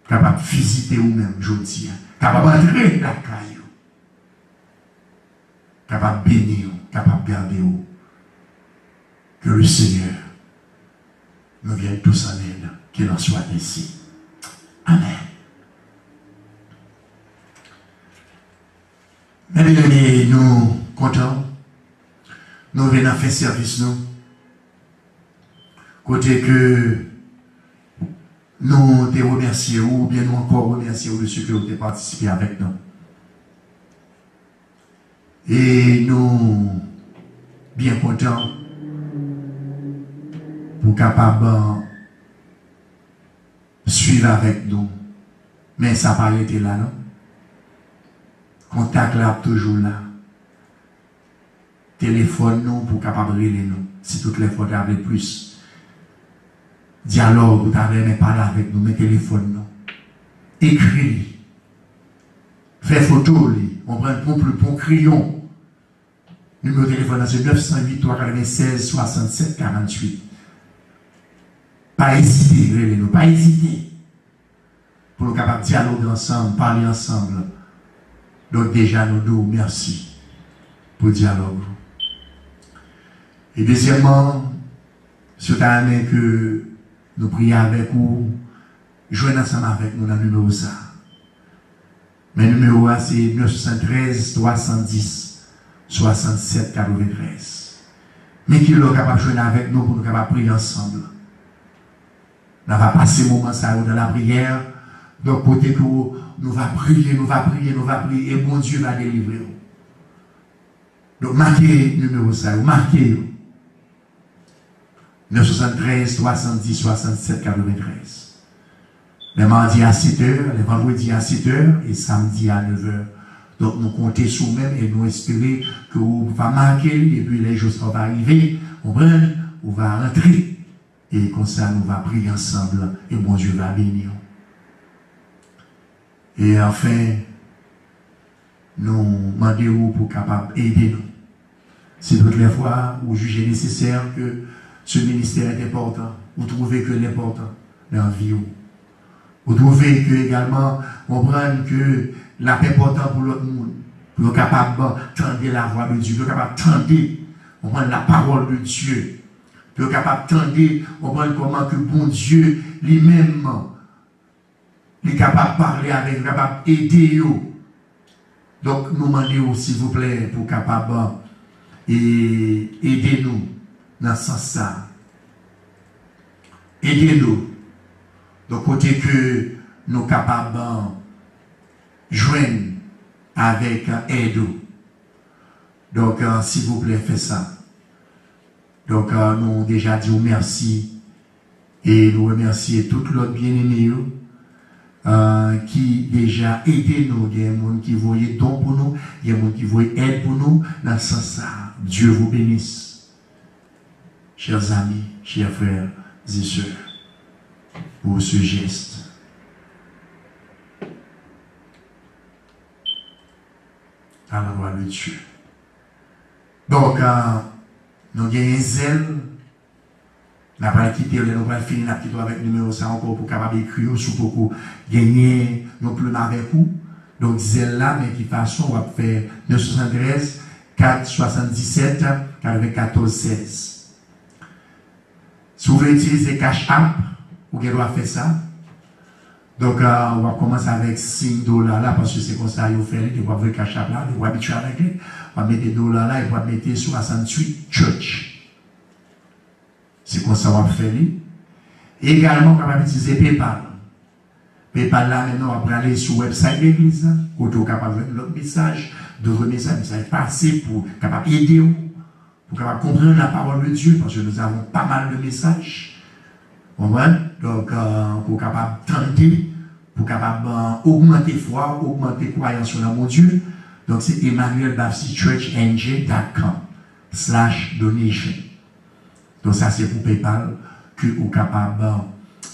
capable de visiter vous-même, je dis, capable d'entrer la caillou, capable de bénir, capable de garder vous. Que le Seigneur nous vienne tous en aide, qu'il en soit ainsi. Amen. Mes amis, nous contents. Nous venons faire service, nous. Côté que nous te remercions, ou bien nous encore remercions de ceux qui ont participé avec nous. Et nous, bien contents, pour capable suivre avec nous. Mais ça n'a pas été là, non? Contact là, toujours là. Téléphone nous pour capable de nous. Si toutes les fois tu avais plus. Dialogue, vous t'avez même parlé avec nous, mais téléphone nous. Écrit. Fait photo, on prend le bon crayon. Numéro de téléphone, c'est 908 396 67 48. Pas hésiter, nous, pas hésiter. Pour nous capables de dialoguer ensemble, parler ensemble. Donc déjà, nous disons merci pour le dialogue. Et deuxièmement, cette année que nous prions avec vous, joignez ensemble avec nous dans le numéro ça. Mais le numéro c'est 973 310 67 93. Mais qui est capable de joindre avec nous pour nous capables de prier ensemble. On va passer le moment ça dans la prière. Donc, côté que nous va prier, nous va prier, nous va prier, et bon Dieu va délivrer. Donc, marquez le numéro ça, marquez 973, 70, 67, 93. Les mardis à 7h, les vendredis à 7h et samedi à 9h. Donc, nous comptons sur nous-mêmes et nous espérons que vous va marquer et puis les jours vont arriver, on va rentrer. Et comme ça, nous va prier ensemble et bon Dieu va bénir. Et enfin, nous demandons pour capable aider nous. Si toutes les fois vous jugez nécessaire que ce ministère est important, vous trouvez que l'important dans la vie, vous trouvez que également comprendre que l'important pour l'autre monde, pour être capable d'entendre la voix de Dieu, pour être capable d'entendre la parole de Dieu, pour être capable d'entendre comprendre comment que bon Dieu lui-même est capable de parler avec, capable d'aider. Donc nous demandons s'il vous plaît pour capable et aidez-nous dans ce sens-là. Aidez-nous. Donc, côté que nous sommes capables de joindre avec aide. Donc, s'il vous plaît, faites ça. Donc, nous avons déjà dit merci et nous remercions tout l'autre bien-aimé qui déjà aidé nous. Il y a des gens qui voyaient don pour nous, il y a des gens qui voyaient aide pour nous. Dans ce sens-là, Dieu vous bénisse. Chers amis, chers frères et sœurs, pour ce geste. À la gloire de Dieu. Donc, nous avons un zèle. Nous avons quitté, nous avons fini la petite avec le numéro ça encore pour capable écrire, pour gagner nos plumes avec vous. Donc, zèle là, mais qui façon, on va faire 973, 477, 94, 16. Si vous voulez utiliser Cash App, vous devez faire ça. Donc, on va commencer avec $5 là, parce que c'est comme ça, vous faites, vous avez Cash App là, vous habituez avec lui. On va mettre des dollars là, et vous mettre 68 Church. C'est comme ça, on va faire. Également, on va utiliser PayPal. PayPal là, maintenant, on va aller sur le website de l'église, où vous êtes capable de l'autre message, d'autres messages passer pour capable aider vous. Pour capable comprendre la parole de Dieu, parce que nous avons pas mal de messages. Donc, pour capable tenter, pour capable augmenter foi, augmenter croyance sur mon Dieu. Donc, c'est emmanuelbaptistchurchnj.com/donation. Donc, ça, c'est pour PayPal que vous êtes capable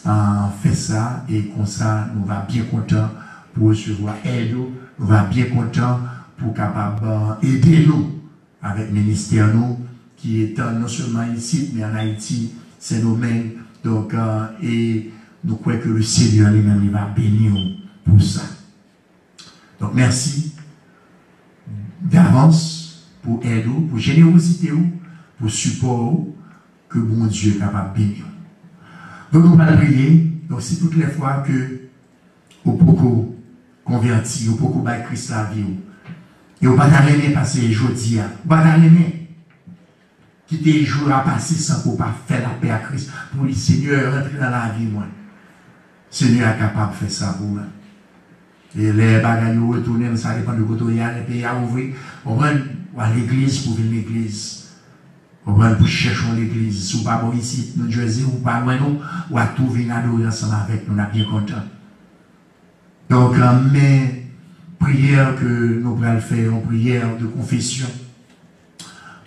faire ça, et comme ça, nous va bien content pour recevoir aide, nous va bien content pour capable aider nous avec le ministère nous, qui est non seulement ici, mais en Haïti, c'est nous-mêmes. Donc, et nous croyons que le Seigneur lui-même il va bénir pour ça. Donc, merci d'avance pour aide, pour générosité, pour support, que bon Dieu est capable de bénir. Donc, nous allons prier. Donc, si toutes les fois que vous pouvez convertir, vous pouvez battre Christ la vie, et vous ne pouvez pas passer aujourd'hui, vous ne pouvez pas quitter les jours à passer sans pour pas faire la paix à Christ. Pour le Seigneur rentrer dans la vie, moi. Le Seigneur est capable de faire ça pour moi. Et les bagages retournent, ça dépend de côté où il y a les pays à ouvrir. On va à l'église pour venir à l'église. On va pour chercher l'église. Si vous ne pas bon ici, New Jersey, ou pas loin, nous, ou à tout venir adorer ensemble avec nous, on est bien content. Donc, mais prière que nous allons faire, une prière de confession.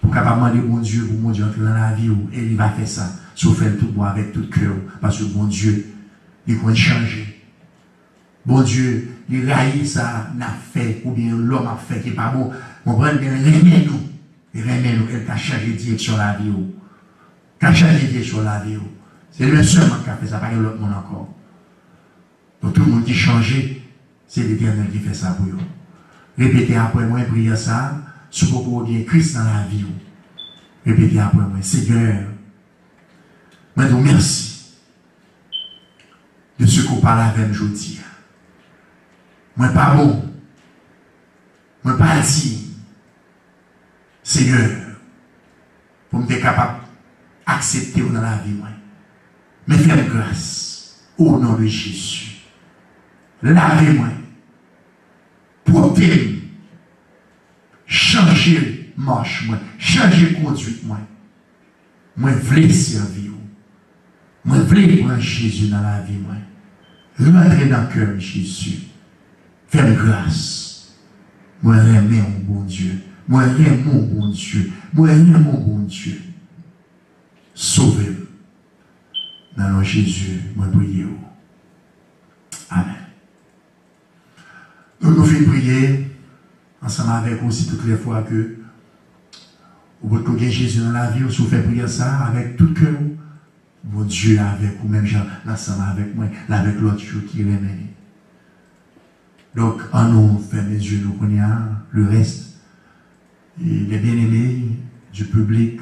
Pour capable demander bon Dieu, pour mon Dieu entrer dans la vie, et il va faire ça. Sauf faire tout bon avec tout cœur, parce que bon Dieu, il va changer. Bon Dieu, il raille ça, n'a fait, ou bien l'homme a fait qui n'est pas bon. On prend bien, remets-nous, elle t'a changé de direction la vie. T'a changé de direction la vie. C'est le seul qui a fait ça, pas l'autre monde encore. Donc tout le monde qui change, c'est l'Éternel qui fait ça pour vous. Répétez après moi, priez ça. Si vous pouvez Christ dans la vie, répétez après moi, Seigneur, moi je vous remercie de ce qu'on parle avec aujourd'hui. Moi pas bon, moi pas digne, Seigneur, pour me être capable d'accepter dans la vie, moi. Mais faites grâce au nom de Jésus. lavez-moi, portez-moi, changez marche, moi, changez conduite, moi. Moi, voulais servir. Moi, voulais prendre Jésus dans la vie, moi. Rentrez dans le cœur de Jésus. Faites grâce. Moi, j'aime mon bon Dieu. Moi, j'aime mon bon Dieu. Moi, j'aime mon bon Dieu. Sauvez-moi. Dans le nom de Jésus, moi, priez-vous. Amen. Donc, nous faisons prier ensemble avec aussi toutes les fois que vous pouvez Jésus dans la vie, vous faites prier ça avec tout cœur. Mon Dieu avec vous, même gens ensemble avec moi, avec l'autre qui l'aime. Donc, en nous, fermez les yeux, nous connaissons le reste. Et les bien-aimés du public,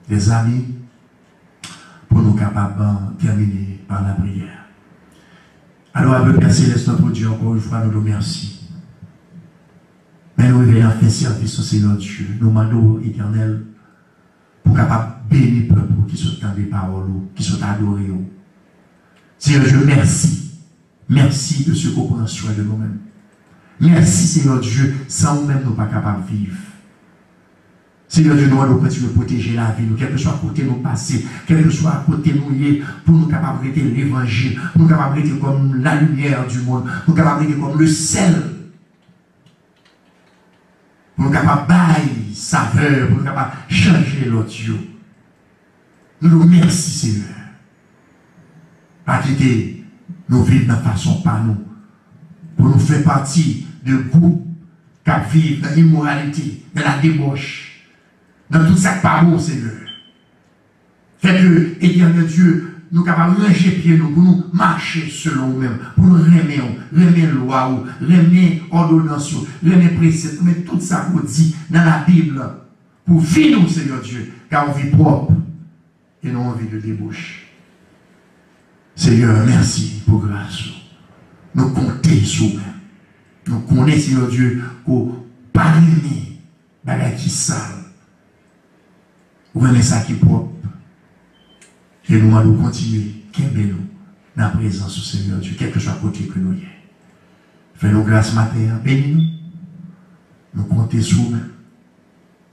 des amis, pour nous capables de terminer par la prière. Alors, avec Père Céleste, notre Dieu, encore une fois, nous le remercions. Mais nous veillons à faire service au Seigneur Dieu. Nous demandons, Éternel, pour capable bénir le peuple qui sont dans des paroles, qui sont adorés. Seigneur Dieu, merci. Merci de ce qu'on prend soin de nous-mêmes. Merci, Seigneur Dieu, sans nous-mêmes, nous ne sommes pas capables de vivre. Seigneur Dieu, nous allons continuer de protéger la vie, nous, quel que soit à côté nous passer, quel que soit à côté nous lier, pour nous capables de l'évangile, pour nous capables de comme la lumière du monde, pour nous capables de comme le sel. Pour nous capables de bailler saveur, pour nous capables de changer l'autre Dieu. Nous nous remercions, Seigneur. Pas quitter nos vies de façon par nous. Pour nous faire partie de groupes qui vivent dans l'immoralité, dans la débauche, dans tout ça qui pas bon, Seigneur. Fait que, éternel Dieu, nous sommes capables de ranger pieds nous, pour nous marcher selon nous-mêmes, pour nous remettre loi, remettre ordonnance, remettre précepte, remettre tout ça qu'on dit dans la Bible, pour vivre nous, Seigneur Dieu, car on vit propre et non on vit de débauche. Seigneur, merci pour grâce. Nous comptons sur nous. Nous connaissons, Seigneur Dieu, pour parler de qui sale. Ou bien ça qui est propre. Et nous allons continuer, qu'aimer nous, dans la présence du Seigneur Dieu, quel que soit le côté que nous y est. Fais-nous grâce matin, bénis-nous. Nous comptons sur nous.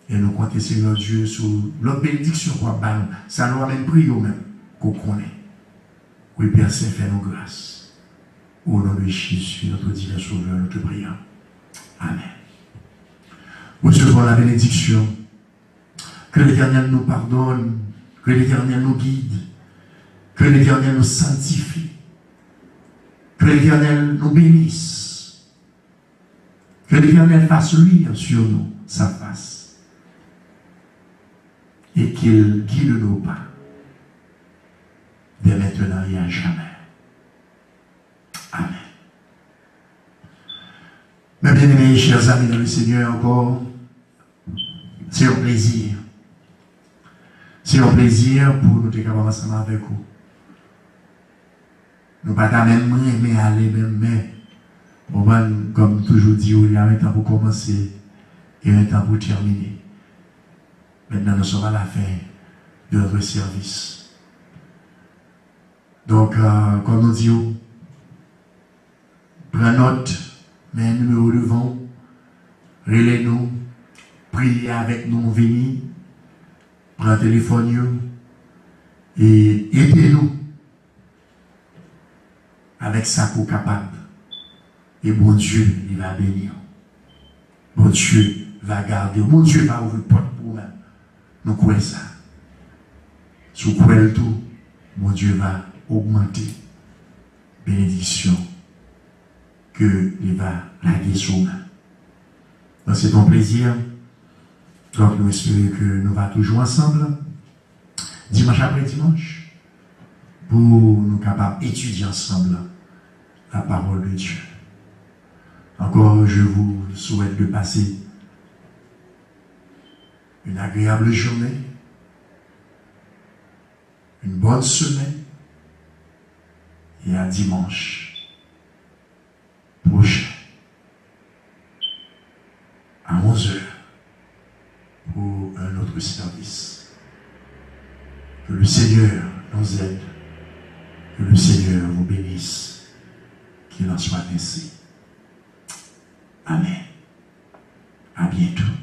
Et nous comptons, Seigneur Dieu, sur l'autre bénédiction qu'on a. Ça nous amène prier même, qu'on connaît. Oui, Père Saint, fais-nous grâce. Au nom de Jésus, notre divin Sauveur, nous te prions. Amen. Recevons la bénédiction. Que l'Éternel nous pardonne. Que l'Éternel nous guide, que l'Éternel nous sanctifie, que l'Éternel nous bénisse, que l'Éternel fasse luire sur nous sa face et qu'il guide nos pas dès maintenant et à jamais. Amen. Mes bien-aimés, chers amis dans le Seigneur, encore, c'est un plaisir. C'est un plaisir pour nous être capables ensemble avec vous. Nous ne pouvons pas même aimer aller, mais comme toujours dit, il y a un temps pour commencer et un temps pour terminer. Maintenant, nous sommes à la fin de notre service. Donc, comme nous disons, prenez note, mais un numéro devant, relais-nous, priez avec nous, venez. Prends le téléphone et aidez-nous avec ça qu'on est capable. Et bon Dieu, il va bénir. Bon Dieu va garder. Bon Dieu va ouvrir porte pour nous. Nous croyons ça. Si vous croyez tout, bon Dieu va augmenter bénédiction que il va laguer sur nous. Donc c'est un plaisir. Donc nous espérons que nous allons toujours ensemble, dimanche après dimanche, pour nous capables d'étudier ensemble la parole de Dieu. Encore, je vous souhaite de passer une agréable journée, une bonne semaine, et à dimanche prochain, à 11h. Pour un autre service. Que le Seigneur nous aide, que le Seigneur vous bénisse, Qu'il en soit ainsi. Amen. À bientôt.